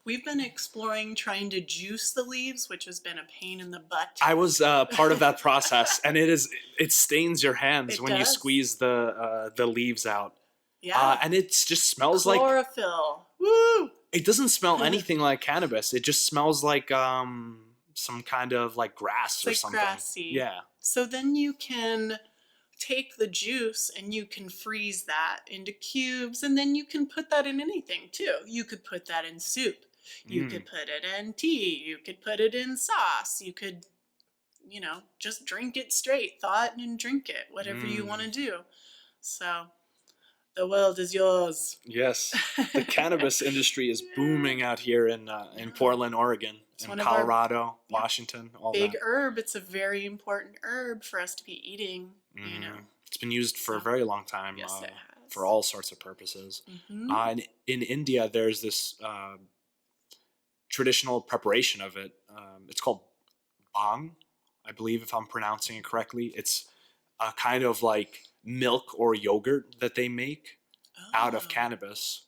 [SPEAKER 2] We've been exploring trying to juice the leaves, which has been a pain in the butt.
[SPEAKER 1] I was part of that process, and it stains your hands when you squeeze the leaves out.
[SPEAKER 2] Yeah.
[SPEAKER 1] And it just smells
[SPEAKER 2] chlorophyll. Woo!
[SPEAKER 1] It doesn't smell anything like cannabis. It just smells like some kind of like grass or something.
[SPEAKER 2] Grassy.
[SPEAKER 1] Yeah.
[SPEAKER 2] So then you can take the juice and you can freeze that into cubes, and then you can put that in anything too. You could put that in soup. You could put it in tea. You could put it in sauce. You could, just drink it straight. Thaw it and drink it. Whatever you want to do. So the world is yours.
[SPEAKER 1] Yes. The cannabis industry is booming out here in Portland, Oregon, in Colorado, Washington, all that.
[SPEAKER 2] Big herb. It's a very important herb for us to be eating,
[SPEAKER 1] It's been used for a very long time.
[SPEAKER 2] Yes, it has.
[SPEAKER 1] For all sorts of purposes. And in India, there's this traditional preparation of it. It's called bhang, I believe, if I'm pronouncing it correctly. It's a kind of like milk or yogurt that they make out of cannabis.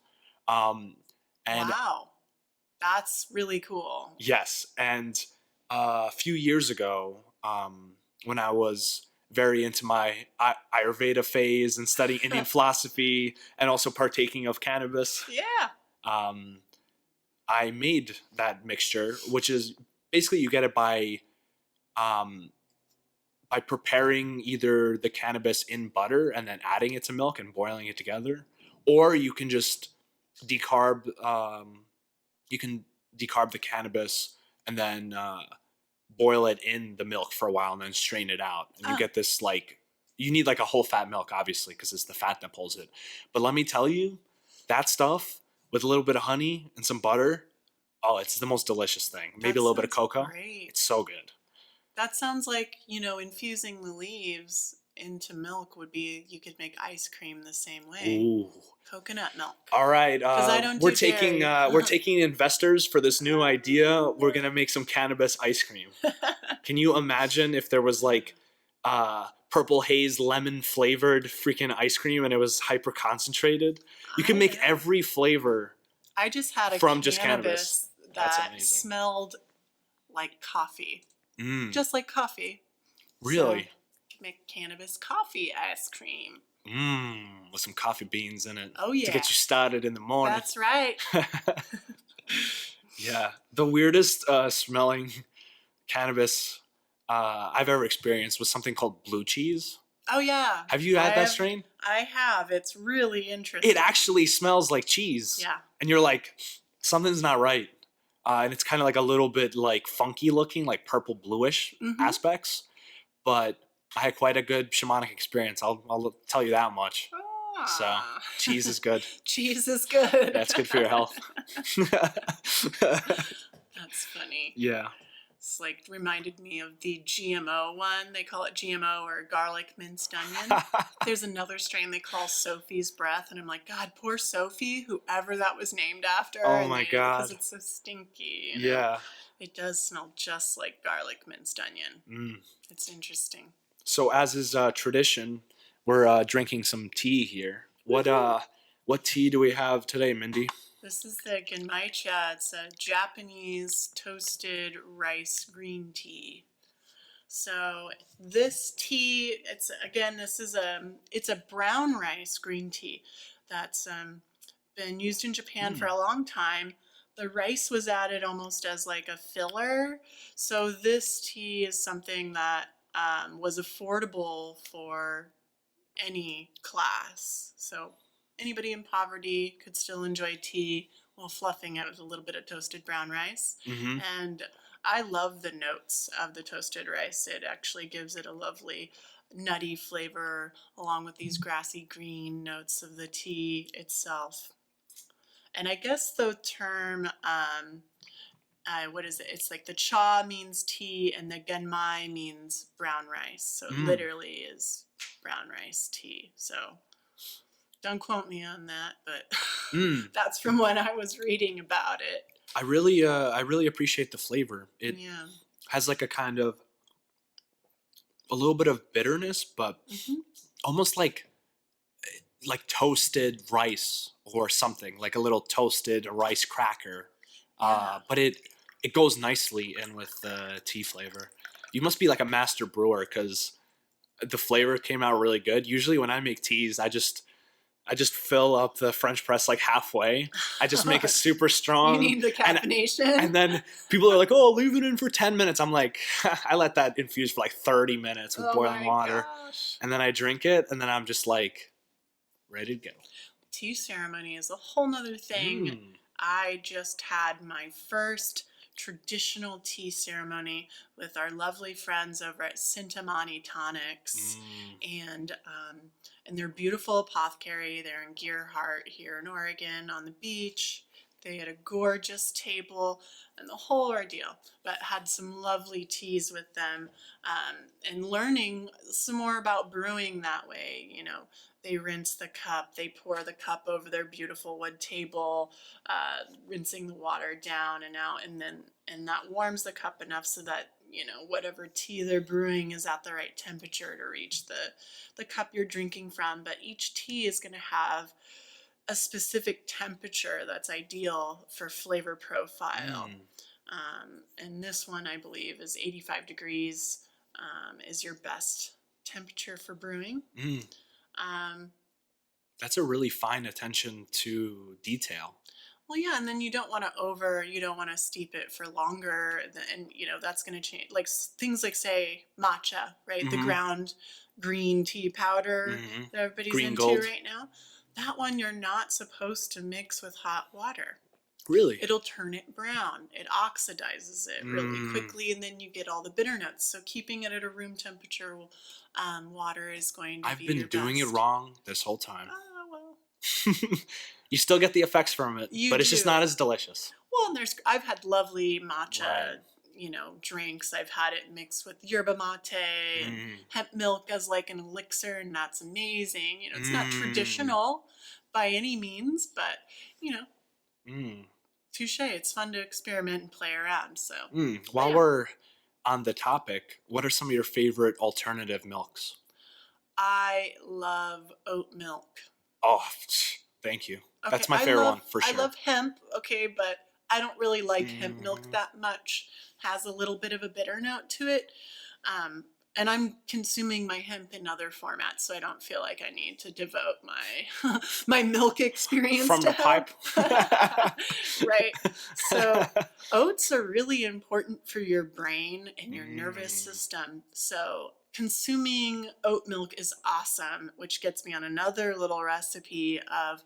[SPEAKER 1] And
[SPEAKER 2] wow, that's really cool.
[SPEAKER 1] Yes, and a few years ago, when I was very into my Ayurveda phase and studying Indian philosophy and also partaking of cannabis.
[SPEAKER 2] Yeah.
[SPEAKER 1] I made that mixture, which is basically you get it um, by preparing either the cannabis in butter and then adding it to milk and boiling it together, or you can just decarb. You can decarb the cannabis and then boil it in the milk for a while and then strain it out, and you get this like you need like a whole fat milk, obviously, because it's the fat that pulls it. But let me tell you, that stuff with a little bit of honey and some butter, oh, it's the most delicious thing. Maybe
[SPEAKER 2] That
[SPEAKER 1] a little bit of
[SPEAKER 2] sounds
[SPEAKER 1] cocoa.
[SPEAKER 2] great.
[SPEAKER 1] It's so good.
[SPEAKER 2] That sounds like, infusing the leaves into milk would be, you could make ice cream the same way.
[SPEAKER 1] Ooh.
[SPEAKER 2] Coconut milk.
[SPEAKER 1] All right,
[SPEAKER 2] Because I don't
[SPEAKER 1] we're
[SPEAKER 2] do
[SPEAKER 1] taking
[SPEAKER 2] dairy.
[SPEAKER 1] we're taking investors for this new idea. We're gonna make some cannabis ice cream. Can you imagine if there was like purple haze lemon flavored freaking ice cream and it was hyper concentrated? You can make every flavor
[SPEAKER 2] I just had a
[SPEAKER 1] from
[SPEAKER 2] cannabis
[SPEAKER 1] just cannabis. That's
[SPEAKER 2] that
[SPEAKER 1] amazing.
[SPEAKER 2] smelled like coffee. Just like coffee.
[SPEAKER 1] Really?
[SPEAKER 2] So, make cannabis coffee ice cream.
[SPEAKER 1] With some coffee beans in it.
[SPEAKER 2] Oh, yeah.
[SPEAKER 1] To get you started in the morning.
[SPEAKER 2] That's right.
[SPEAKER 1] Yeah. The weirdest smelling cannabis I've ever experienced was something called blue cheese.
[SPEAKER 2] Oh, yeah.
[SPEAKER 1] Have you had that strain?
[SPEAKER 2] I have. It's really interesting.
[SPEAKER 1] It actually smells like cheese.
[SPEAKER 2] Yeah.
[SPEAKER 1] And you're like, something's not right. And it's kind of like a little bit like funky looking, like purple bluish aspects. But I had quite a good shamanic experience. I'll tell you that much. So cheese is good.
[SPEAKER 2] Cheese is good.
[SPEAKER 1] That's good for your health.
[SPEAKER 2] That's funny.
[SPEAKER 1] Yeah.
[SPEAKER 2] It's like reminded me of the GMO one. They call it GMO or garlic minced onion. There's another strain they call Sophie's breath, and I'm like, God, poor Sophie, whoever that was named after.
[SPEAKER 1] Oh my God.
[SPEAKER 2] Because it's so stinky.
[SPEAKER 1] Yeah.
[SPEAKER 2] It does smell just like garlic minced onion. It's interesting.
[SPEAKER 1] So as is tradition, we're drinking some tea here. What tea do we have today, Mindy?
[SPEAKER 2] This is the Genmaicha. It's a Japanese toasted rice green tea. So this tea, it's a brown rice green tea that's been used in Japan for a long time. The rice was added almost as like a filler. So this tea is something that was affordable for any class. So anybody in poverty could still enjoy tea while fluffing it with a little bit of toasted brown rice. And I love the notes of the toasted rice. It actually gives it a lovely nutty flavor along with these grassy green notes of the tea itself. And I guess the term, what is it? It's like the cha means tea and the genmai means brown rice. So it literally is brown rice tea. So don't quote me on that, but that's from when I was reading about it.
[SPEAKER 1] I really appreciate the flavor. It has like a kind of a little bit of bitterness, but almost like toasted rice or something, like a little toasted rice cracker. But it goes nicely in with the tea flavor. You must be like a master brewer because the flavor came out really good. Usually when I make teas, I just fill up the French press like halfway. I just make it super strong.
[SPEAKER 2] You need the caffeination.
[SPEAKER 1] And then people are like, oh, leave it in for 10 minutes. I'm like, I let that infuse for like 30 minutes with boiling water.
[SPEAKER 2] Gosh.
[SPEAKER 1] And then I drink it, and then I'm just like, ready to go.
[SPEAKER 2] Tea ceremony is a whole nother thing. I just had my first traditional tea ceremony with our lovely friends over at Sintamani Tonics, and their beautiful apothecary. They're in Gearhart here in Oregon on the beach. They had a gorgeous table and the whole ordeal, but had some lovely teas with them, and learning some more about brewing that way. They rinse the cup, they pour the cup over their beautiful wood table, rinsing the water down and out, and that warms the cup enough so that whatever tea they're brewing is at the right temperature to reach the cup you're drinking from. But each tea is going to have a specific temperature that's ideal for flavor profile. And this one, I believe, is 85 degrees is your best temperature for brewing.
[SPEAKER 1] That's a really fine attention to detail.
[SPEAKER 2] Well, yeah, and then you don't want to steep it for longer, and that's going to change. Like things like say matcha, right? The
[SPEAKER 1] Hmm.
[SPEAKER 2] ground green tea powder
[SPEAKER 1] Hmm.
[SPEAKER 2] that everybody's
[SPEAKER 1] Green
[SPEAKER 2] into
[SPEAKER 1] gold.
[SPEAKER 2] right now. That one you're not supposed to mix with hot water.
[SPEAKER 1] Really?
[SPEAKER 2] It'll turn it brown. It oxidizes it really
[SPEAKER 1] Mm.
[SPEAKER 2] quickly, and then you get all the bitter notes. So keeping it at a room temperature water is going to
[SPEAKER 1] I've
[SPEAKER 2] be
[SPEAKER 1] been
[SPEAKER 2] your
[SPEAKER 1] doing it
[SPEAKER 2] best.
[SPEAKER 1] wrong this whole time.
[SPEAKER 2] Oh, well,
[SPEAKER 1] You still get the effects from it,
[SPEAKER 2] you
[SPEAKER 1] but it's just
[SPEAKER 2] do.
[SPEAKER 1] not as delicious.
[SPEAKER 2] Well, and I've had lovely
[SPEAKER 1] Right.
[SPEAKER 2] matcha, drinks. I've had it mixed with yerba mate and
[SPEAKER 1] Mm.
[SPEAKER 2] hemp milk as like an elixir, and that's amazing. It's not
[SPEAKER 1] Mm.
[SPEAKER 2] traditional by any means, but you know,
[SPEAKER 1] Mm.
[SPEAKER 2] touche. It's fun to experiment and play around. So,
[SPEAKER 1] Mm.
[SPEAKER 2] but
[SPEAKER 1] While
[SPEAKER 2] yeah,
[SPEAKER 1] we're on the topic, what are some of your favorite alternative milks?
[SPEAKER 2] I love oat milk.
[SPEAKER 1] Oh, thank you.
[SPEAKER 2] Okay,
[SPEAKER 1] That's my favorite one for
[SPEAKER 2] I
[SPEAKER 1] sure.
[SPEAKER 2] love hemp. Okay, but I don't really like hemp milk
[SPEAKER 1] Hmm.
[SPEAKER 2] that much. Has a little bit of a bitter note to it. Um, and I'm consuming my hemp in other formats, so I don't feel like I need to devote my my milk experience
[SPEAKER 1] From
[SPEAKER 2] to
[SPEAKER 1] the pipe.
[SPEAKER 2] hemp. Right. So oats are really important for your brain and your nervous
[SPEAKER 1] Mm.
[SPEAKER 2] system. So consuming oat milk is awesome, which gets me on another little recipe of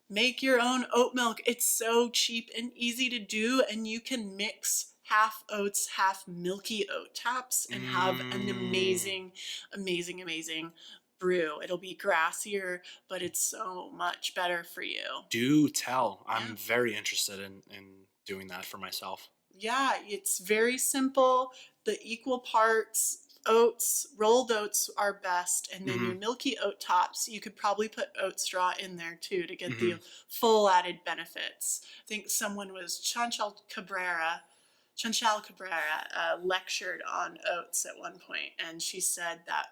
[SPEAKER 2] make your own oat milk. It's so cheap and easy to do, and you can mix half oats, half milky oat tops and have an
[SPEAKER 1] Mm.
[SPEAKER 2] amazing, amazing, amazing brew. It'll be grassier, but it's so much better for you.
[SPEAKER 1] Do tell.
[SPEAKER 2] Yeah.
[SPEAKER 1] I'm very interested in doing that for myself.
[SPEAKER 2] Yeah, it's very simple. The equal parts oats, rolled oats are best, and then your
[SPEAKER 1] Hmm.
[SPEAKER 2] milky oat tops, you could probably put oat straw in there too to get the
[SPEAKER 1] Hmm.
[SPEAKER 2] full added benefits. I think someone was Chanchal Cabrera lectured on oats at one point, and she said that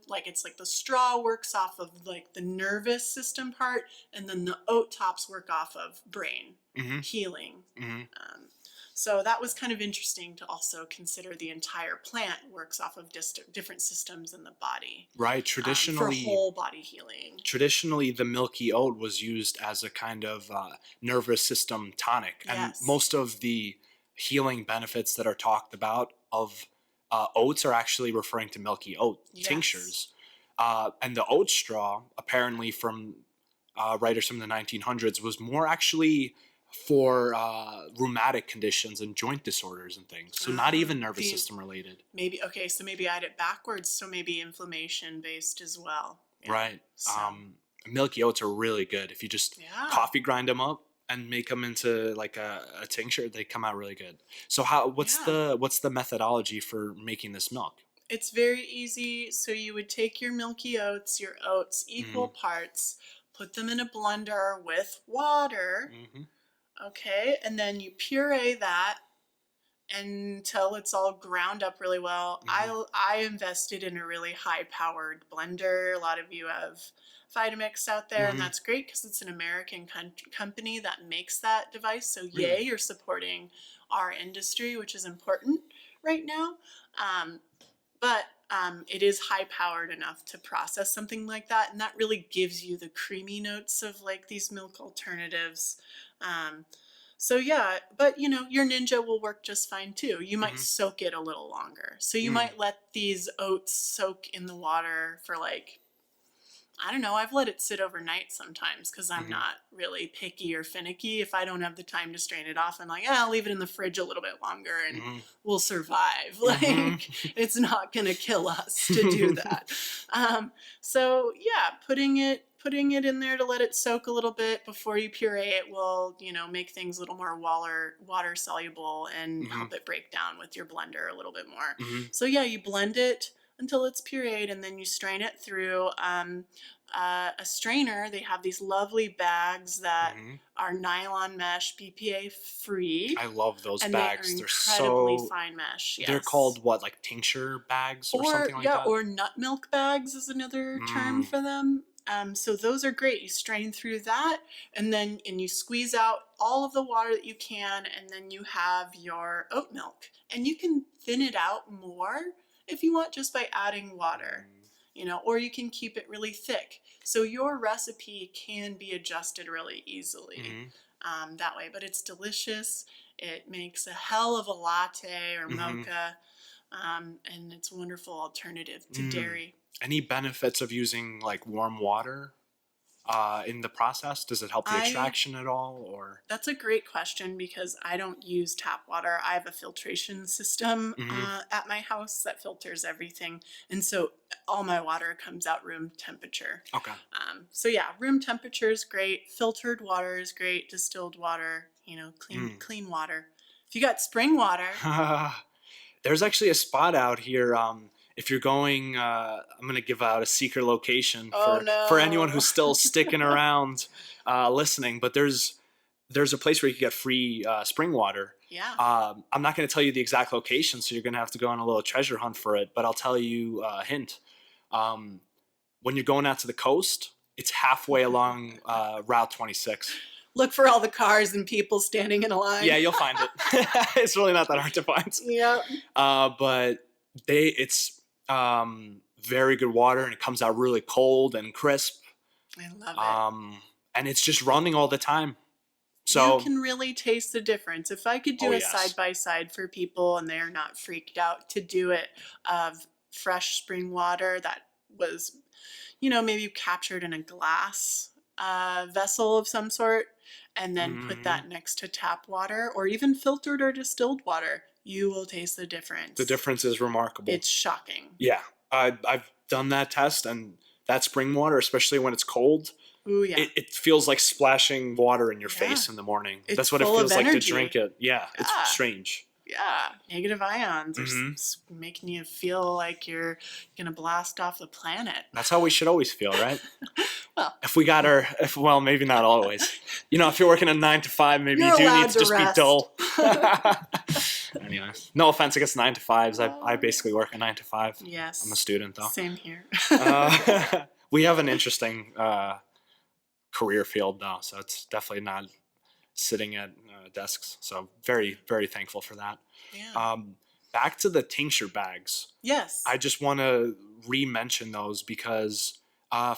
[SPEAKER 2] like it's like the straw works off of like the nervous system part, and then the oat tops work off of brain
[SPEAKER 1] Hmm.
[SPEAKER 2] healing.
[SPEAKER 1] Hmm.
[SPEAKER 2] um, so that was kind of interesting to also consider the entire plant works off of different systems in the body,
[SPEAKER 1] Right.
[SPEAKER 2] for whole body healing.
[SPEAKER 1] Traditionally, the milky oat was used as a kind of nervous system tonic, and
[SPEAKER 2] Yes.
[SPEAKER 1] most of the healing benefits that are talked about of oats are actually referring to milky oat
[SPEAKER 2] Yes.
[SPEAKER 1] tinctures. And the oat straw, apparently from writers from the 1900s, was more actually for rheumatic conditions and joint disorders and things. So not even nervous
[SPEAKER 2] The
[SPEAKER 1] system related.
[SPEAKER 2] maybe okay, so maybe I had it backwards. So maybe inflammation based as well. Yeah.
[SPEAKER 1] Right.
[SPEAKER 2] So
[SPEAKER 1] Milky oats are really good. If you just
[SPEAKER 2] yeah,
[SPEAKER 1] coffee grind them up and make them into like a tincture, they come out really good. So how
[SPEAKER 2] yeah.
[SPEAKER 1] what's the methodology for making this milk?
[SPEAKER 2] It's very easy. So you would take your oats,
[SPEAKER 1] Hmm.
[SPEAKER 2] equal parts, put them in a blender with water.
[SPEAKER 1] Hmm.
[SPEAKER 2] Okay, and then you puree that until it's all ground up really well.
[SPEAKER 1] Hmm.
[SPEAKER 2] I invested in a really high powered blender. A lot of you have Vitamix out there, and
[SPEAKER 1] Hmm.
[SPEAKER 2] that's great because it's an American company that makes that device. So yay,
[SPEAKER 1] Really?
[SPEAKER 2] you're supporting our industry, which is important right now. Um, but it is high powered enough to process something like that, and that really gives you the creamy notes of like these milk alternatives. um, so yeah, but your Ninja will work just fine too. You might
[SPEAKER 1] Hmm.
[SPEAKER 2] soak it a little longer, so you
[SPEAKER 1] Mm.
[SPEAKER 2] might let these oats soak in the water for like, I don't know, I've let it sit overnight sometimes because I'm
[SPEAKER 1] Hmm.
[SPEAKER 2] not really picky or finicky. If I don't have the time to strain it off, I'm like, I'll leave it in the fridge a little bit longer and
[SPEAKER 1] Hmm.
[SPEAKER 2] we'll survive.
[SPEAKER 1] Hmm.
[SPEAKER 2] Like, it's not going to kill us to do that. So, yeah, putting it in there to let it soak a little bit before you puree it will, make things a little more water soluble and
[SPEAKER 1] Hmm.
[SPEAKER 2] help it break down with your blender a little bit more.
[SPEAKER 1] Hmm.
[SPEAKER 2] So, yeah, you blend it until it's pureed, and then you strain it through a strainer. They have these lovely bags that
[SPEAKER 1] Hmm.
[SPEAKER 2] are nylon mesh, BPA free,
[SPEAKER 1] I love those
[SPEAKER 2] and they are
[SPEAKER 1] bags.
[SPEAKER 2] incredibly fine mesh.
[SPEAKER 1] They're
[SPEAKER 2] Yes.
[SPEAKER 1] called what, like tincture bags or
[SPEAKER 2] Or
[SPEAKER 1] something like
[SPEAKER 2] yeah,
[SPEAKER 1] that?
[SPEAKER 2] or nut milk bags is another term
[SPEAKER 1] Mm.
[SPEAKER 2] for them. So those are great. You strain through that, and you squeeze out all of the water that you can, and then you have your oat milk. And you can thin it out more if you want just by adding water, or you can keep it really thick. So your recipe can be adjusted really easily.
[SPEAKER 1] Mm-hmm.
[SPEAKER 2] that way. But it's delicious. It makes a hell of a latte or
[SPEAKER 1] Mm-hmm.
[SPEAKER 2] mocha, and it's a wonderful alternative to
[SPEAKER 1] Mm.
[SPEAKER 2] dairy.
[SPEAKER 1] Any benefits of using like warm water in the process? Does it help the
[SPEAKER 2] I
[SPEAKER 1] extraction at all, or?
[SPEAKER 2] That's a great question because I don't use tap water. I have a filtration system
[SPEAKER 1] Mm-hmm.
[SPEAKER 2] at my house that filters everything. And so all my water comes out room temperature.
[SPEAKER 1] Okay.
[SPEAKER 2] So yeah, room temperature is great. Filtered water is great. Distilled water, clean water. If you got spring water,
[SPEAKER 1] There's actually a spot out here. If you're going, I'm gonna give out a secret location
[SPEAKER 2] oh
[SPEAKER 1] for anyone
[SPEAKER 2] no.
[SPEAKER 1] who's still sticking around, listening. But there's a place where you can get free spring water.
[SPEAKER 2] Yeah.
[SPEAKER 1] I'm not gonna tell you the exact location, so you're gonna have to go on a little treasure hunt for it. But I'll tell you a hint. Um, when you're going out to the coast, it's halfway along Route 26.
[SPEAKER 2] Look for all the cars and people standing in a line.
[SPEAKER 1] Yeah, you'll find it. It's really not that hard to find.
[SPEAKER 2] Yeah.
[SPEAKER 1] But it's very good water, and it comes out really cold and crisp.
[SPEAKER 2] I love it.
[SPEAKER 1] And it's just running all the time. So
[SPEAKER 2] you can really taste the difference. If I could do
[SPEAKER 1] Oh,
[SPEAKER 2] a
[SPEAKER 1] yes.
[SPEAKER 2] side by side for people and they're not freaked out to do it of fresh spring water that was, maybe captured in a glass vessel of some sort, and then put that next to tap water or even filtered or distilled water, you will taste the difference.
[SPEAKER 1] the difference is remarkable.
[SPEAKER 2] It's shocking.
[SPEAKER 1] Yeah, I've done that test, and that spring water, especially when it's cold,
[SPEAKER 2] Ooh, yeah.
[SPEAKER 1] it feels like splashing water in your
[SPEAKER 2] Yeah.
[SPEAKER 1] face in the morning.
[SPEAKER 2] It's
[SPEAKER 1] That's what it
[SPEAKER 2] full of
[SPEAKER 1] feels like to
[SPEAKER 2] energy.
[SPEAKER 1] drink it. Yeah,
[SPEAKER 2] Yeah.
[SPEAKER 1] it's strange.
[SPEAKER 2] Yeah, negative ions are
[SPEAKER 1] Mhm.
[SPEAKER 2] making you feel like you're gonna blast off the planet.
[SPEAKER 1] That's how we should always feel, right?
[SPEAKER 2] Well,
[SPEAKER 1] If we got well, maybe not always. If you're working a 9 to 5, maybe
[SPEAKER 2] You're
[SPEAKER 1] you do
[SPEAKER 2] allowed
[SPEAKER 1] need to
[SPEAKER 2] to
[SPEAKER 1] just
[SPEAKER 2] rest.
[SPEAKER 1] be dull. Anyway, no offense against 9 to 5s. I basically work a 9 to 5.
[SPEAKER 2] yes.
[SPEAKER 1] I'm a student, though.
[SPEAKER 2] Same here.
[SPEAKER 1] We have an interesting career field, though, so it's definitely not sitting at desks. So very, very thankful for that.
[SPEAKER 2] Yeah.
[SPEAKER 1] Back to the tincture bags.
[SPEAKER 2] Yes.
[SPEAKER 1] I just want to re-mention those because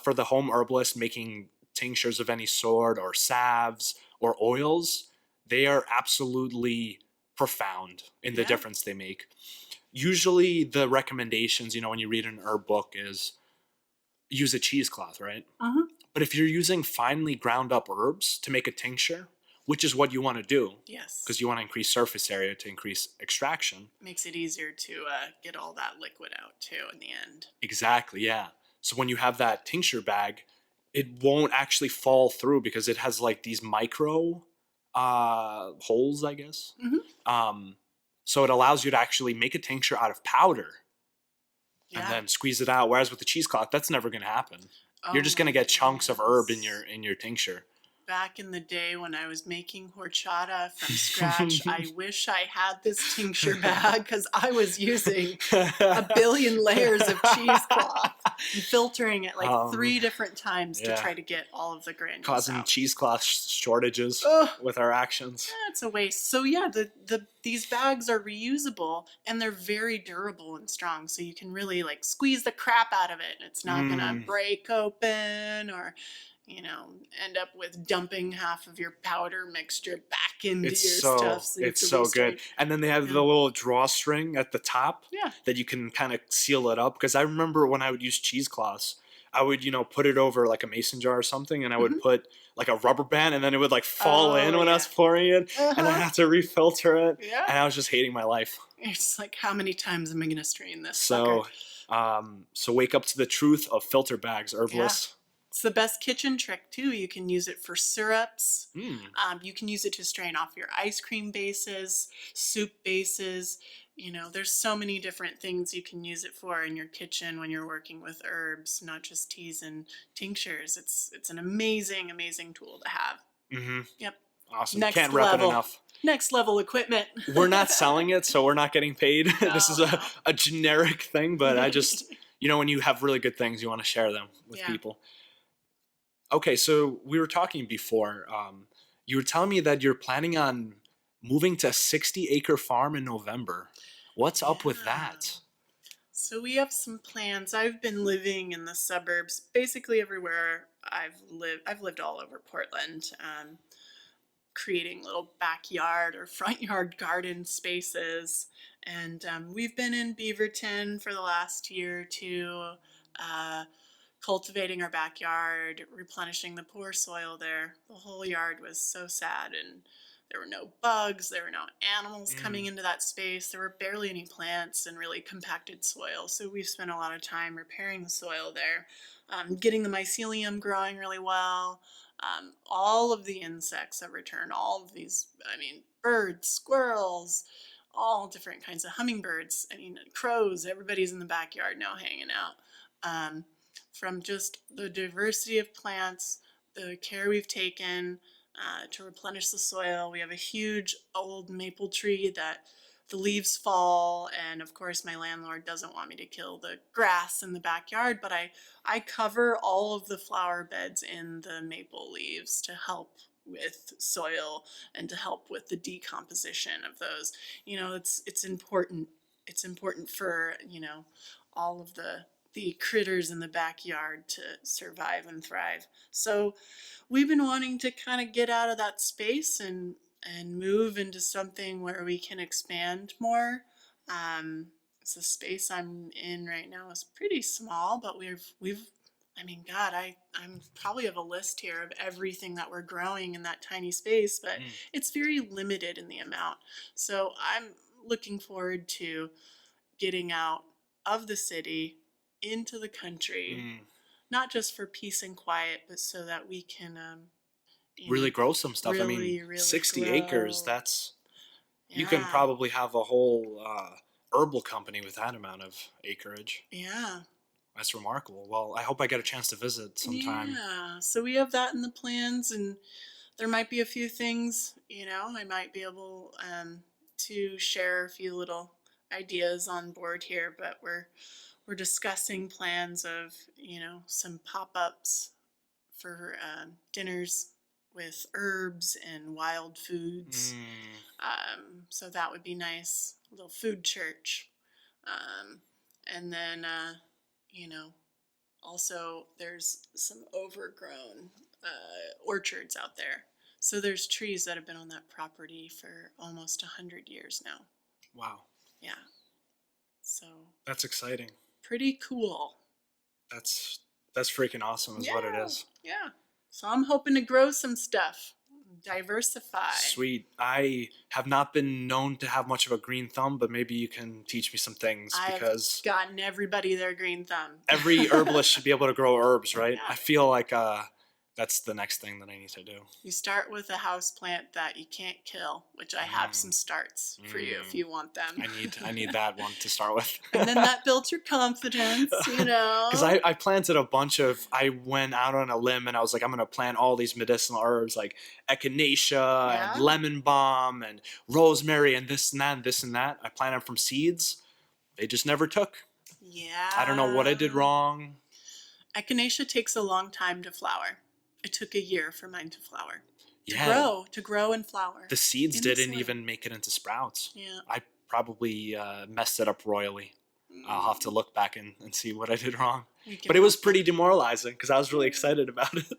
[SPEAKER 1] for the home herbalist making tinctures of any sort or salves or oils, they are absolutely profound in the
[SPEAKER 2] Yeah.
[SPEAKER 1] difference they make. Usually the recommendations, when you read an herb book is use a cheesecloth, right?
[SPEAKER 2] Mhm.
[SPEAKER 1] But if you're using finely ground up herbs to make a tincture, which is what you want to do,
[SPEAKER 2] Yes.
[SPEAKER 1] because you want to increase surface area to increase extraction.
[SPEAKER 2] Makes it easier to get all that liquid out too in the end.
[SPEAKER 1] Exactly, yeah. So when you have that tincture bag, it won't actually fall through because it has like these micro holes, I guess. So it allows you to actually make a tincture out of powder
[SPEAKER 2] Yeah.
[SPEAKER 1] and then squeeze it out. Whereas with the cheesecloth, that's never going to happen.
[SPEAKER 2] Oh
[SPEAKER 1] You're just going to
[SPEAKER 2] my
[SPEAKER 1] get chunks of herb in
[SPEAKER 2] goodness.
[SPEAKER 1] your tincture.
[SPEAKER 2] Back in the day when I was making horchata from scratch, I wish I had this tincture bag because I was using a billion layers of cheesecloth and filtering it like 3 different times to
[SPEAKER 1] yeah.
[SPEAKER 2] try to get all of the granules
[SPEAKER 1] Causing
[SPEAKER 2] out.
[SPEAKER 1] cheesecloth shortages
[SPEAKER 2] Ugh.
[SPEAKER 1] with our actions.
[SPEAKER 2] It's a waste. So yeah, these bags are reusable and they're very durable and strong. So you can really like squeeze the crap out of it. It's not gonna break open or end up with dumping half of your powder mixture back into your stuff. So
[SPEAKER 1] it's so good. And then they have the little drawstring at the top that you can kind of seal it up. Because I remember when I would use cheesecloths, I would, put it over like a mason jar or something, and I would put like a rubber band, and then it would like fall in when I was pouring it, and I had to refilter it, and I was just hating my life.
[SPEAKER 2] It's like, how many times am I going to strain this?
[SPEAKER 1] So,
[SPEAKER 2] sucker?
[SPEAKER 1] So wake up to the truth of filter bags, herbalists.
[SPEAKER 2] Yeah. It's the best kitchen trick too. You can use it for syrups. You can use it to strain off your ice cream bases, soup bases. There's so many different things you can use it for in your kitchen when you're working with herbs, not just teas and tinctures. It's an amazing, amazing tool to have. Yep.
[SPEAKER 1] Awesome.
[SPEAKER 2] Next
[SPEAKER 1] Can't rep it
[SPEAKER 2] level.
[SPEAKER 1] enough.
[SPEAKER 2] Next level equipment.
[SPEAKER 1] We're not selling it, so we're not getting paid. This is a generic thing, but I just, when you have really good things, you want to share them with people. Okay, so we were talking before. You were telling me that you're planning on moving to a 60-acre farm in November. What's up with that?
[SPEAKER 2] So we have some plans. I've been living in the suburbs, basically everywhere I've lived. I've lived all over Portland. creating little backyard or front yard garden spaces. And we've been in Beaverton for the last year or two, uh, cultivating our backyard, replenishing the poor soil there. The whole yard was so sad, and there were no bugs, there were no animals coming into that space, there were barely any plants and really compacted soil. So we've spent a lot of time repairing the soil there, getting the mycelium growing really well. All of the insects have returned, all of these, I mean, birds, squirrels, all different kinds of hummingbirds, I mean, crows, everybody's in the backyard now hanging out. From just the diversity of plants, the care we've taken to replenish the soil. We have a huge old maple tree that the leaves fall, and of course my landlord doesn't want me to kill the grass in the backyard, but I cover all of the flower beds in the maple leaves to help with soil and to help with the decomposition of those. You know, it's important. It's important for, you know, all of the critters in the backyard to survive and thrive. So we've been wanting to kind of get out of that space and move into something where we can expand more. It's the space I'm in right now is pretty small, but we've I mean, God, I'm probably have a list here of everything that we're growing in that tiny space, but it's very limited in the amount. So I'm looking forward to getting out of the city into the country, not just for peace and quiet, but so that we can
[SPEAKER 1] Really grow some stuff. I mean,
[SPEAKER 2] really
[SPEAKER 1] 60
[SPEAKER 2] grow.
[SPEAKER 1] acres, that's, you can probably have a whole herbal company with that amount of acreage.
[SPEAKER 2] Yeah.
[SPEAKER 1] That's remarkable. Well, I hope I get a chance to visit sometime.
[SPEAKER 2] Yeah. So we have that in the plans, and there might be a few things, you know, I might be able to share a few little ideas on board here, but we're discussing plans of, you know, some pop-ups for dinners with herbs and wild foods. So that would be nice. A little food church. And then, you know, also there's some overgrown orchards out there. So there's trees that have been on that property for almost 100 years now.
[SPEAKER 1] Wow.
[SPEAKER 2] Yeah. So
[SPEAKER 1] that's exciting.
[SPEAKER 2] Pretty cool.
[SPEAKER 1] That's freaking awesome is what it is.
[SPEAKER 2] Yeah. So I'm hoping to grow some stuff. Diversify.
[SPEAKER 1] Sweet. I have not been known to have much of a green thumb, but maybe you can teach me some things, because
[SPEAKER 2] I've gotten everybody their green thumb.
[SPEAKER 1] every herbalist should be able to grow herbs, right?
[SPEAKER 2] Yeah.
[SPEAKER 1] I feel like that's the next thing that I need to do.
[SPEAKER 2] You start with a house plant that you can't kill, which I have some starts for you if you want them.
[SPEAKER 1] I need that one to start with.
[SPEAKER 2] And then that builds your confidence, you know.
[SPEAKER 1] Because I planted a bunch of, I went out on a limb and I was like, I'm going to plant all these medicinal herbs like echinacea and lemon balm and rosemary and this and that and this and that. I planted them from seeds. They just never took.
[SPEAKER 2] Yeah.
[SPEAKER 1] I don't know what I did wrong.
[SPEAKER 2] Echinacea takes a long time to flower. It took a year for mine to flower. To grow and flower.
[SPEAKER 1] The seeds didn't even make it into sprouts.
[SPEAKER 2] Yeah.
[SPEAKER 1] I probably messed it up royally. I'll have to look back and see what I did wrong. But it was pretty demoralizing because I was really excited about it.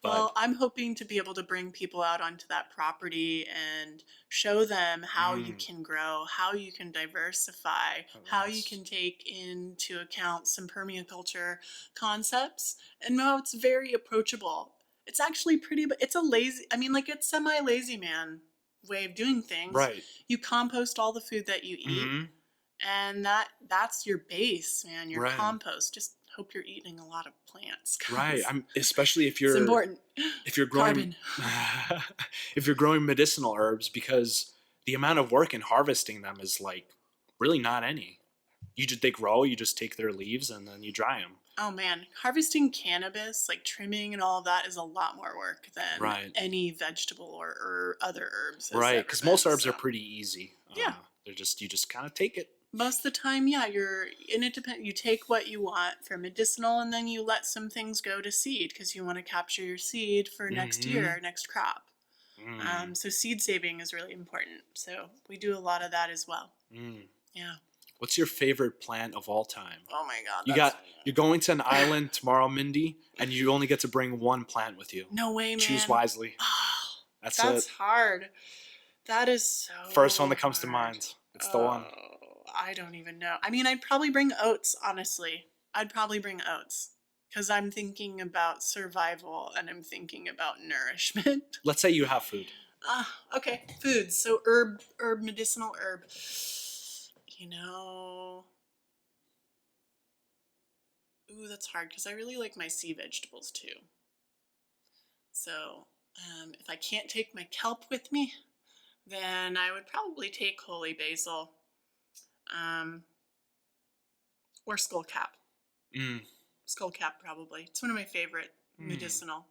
[SPEAKER 2] Well, I'm hoping to be able to bring people out onto that property and show them how you can grow, how you can diversify, how you can take into account some permaculture concepts, and how it's very approachable. It's actually pretty, but it's it's semi-lazy man way of doing things.
[SPEAKER 1] Right.
[SPEAKER 2] You compost all the food that you eat. And that's your base, man, your compost. Just hope you're eating a lot of plants.
[SPEAKER 1] Right. Especially if you're,
[SPEAKER 2] it's important.
[SPEAKER 1] If you're growing if you're growing medicinal herbs, because the amount of work in harvesting them is like really not any. They grow, you just take their leaves and then you dry them.
[SPEAKER 2] Oh man, harvesting cannabis, like trimming and all of that, is a lot more work than any vegetable or other herbs.
[SPEAKER 1] Right, because most herbs are pretty easy.
[SPEAKER 2] Yeah.
[SPEAKER 1] You just kind of take it.
[SPEAKER 2] Most of the time, you take what you want for medicinal, and then you let some things go to seed because you want to capture your seed for next year, next crop. So seed saving is really important. So we do a lot of that as well. Yeah.
[SPEAKER 1] What's your favorite plant of all time?
[SPEAKER 2] Oh my God.
[SPEAKER 1] You're going to an island tomorrow, Mindy, and you only get to bring one plant with you.
[SPEAKER 2] No way, man.
[SPEAKER 1] Choose wisely. That's
[SPEAKER 2] That's
[SPEAKER 1] it.
[SPEAKER 2] hard. That is so
[SPEAKER 1] First one that comes to
[SPEAKER 2] hard.
[SPEAKER 1] mind. It's the one.
[SPEAKER 2] I don't even know. I mean, I'd probably bring oats, honestly. I'd probably bring oats because I'm thinking about survival and I'm thinking about nourishment.
[SPEAKER 1] Let's say you have food.
[SPEAKER 2] Okay. Foods. So medicinal herb. You know, ooh, that's hard because I really like my sea vegetables too. So, if I can't take my kelp with me, then I would probably take holy basil, or skullcap. Skullcap, probably. It's one of my favorite medicinal.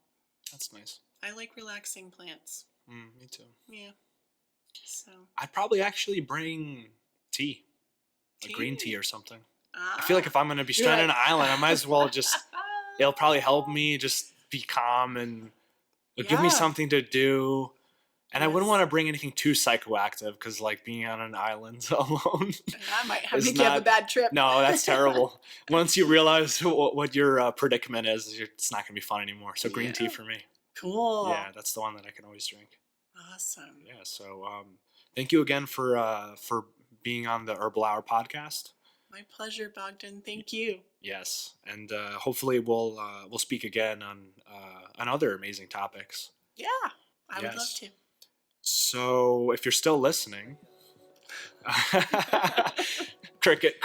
[SPEAKER 1] That's nice.
[SPEAKER 2] I like relaxing plants.
[SPEAKER 1] Me too.
[SPEAKER 2] Yeah. So.
[SPEAKER 1] I'd probably actually bring tea. Like green tea or something. I feel like if I'm going to be stranded on an island, I might as well just, it'll probably help me just be calm and it'll give me something to do. And I wouldn't want to bring anything too psychoactive because, like, being on an island alone.
[SPEAKER 2] I might make you have a bad trip.
[SPEAKER 1] No, that's terrible. Once you realize what your predicament is, it's not going to be fun anymore. So green tea for me.
[SPEAKER 2] Cool.
[SPEAKER 1] Yeah, that's the one that I can always drink.
[SPEAKER 2] Awesome.
[SPEAKER 1] Yeah, so thank you again for being on the Herbal Hour podcast.
[SPEAKER 2] My pleasure, Bogdan. Thank you.
[SPEAKER 1] Yes, and hopefully we'll speak again on other amazing topics.
[SPEAKER 2] Yeah, I would love to.
[SPEAKER 1] So if you're still listening, cricket,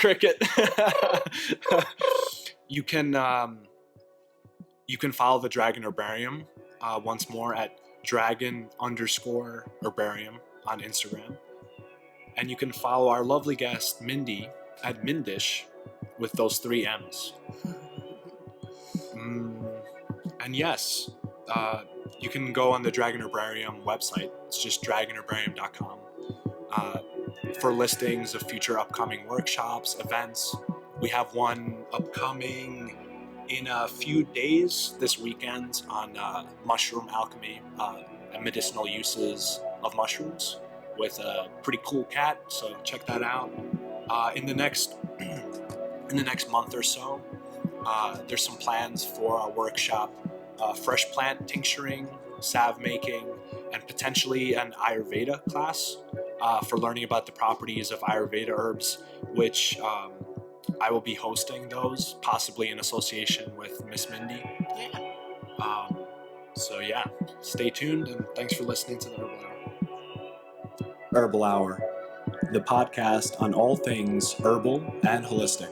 [SPEAKER 1] you can follow the Dragon Herbarium once more at Dragon_Herbarium on Instagram. And you can follow our lovely guest, Mindy, at Mindish with those 3 M's. And yes, you can go on the Dragon Herbarium website. It's just dragonherbarium.com for listings of future upcoming workshops, events. We have one upcoming in a few days this weekend on mushroom alchemy and medicinal uses of mushrooms with a pretty cool cat, so check that out. In the next month or so, there's some plans for a workshop, fresh plant tincturing, salve making, and potentially an Ayurveda class for learning about the properties of Ayurveda herbs, which I will be hosting those, possibly in association with Miss Mindy.
[SPEAKER 2] Yeah.
[SPEAKER 1] So yeah, stay tuned, and thanks for listening to the Herbal Hour.
[SPEAKER 3] Herbal Hour, the podcast on all things herbal and holistic.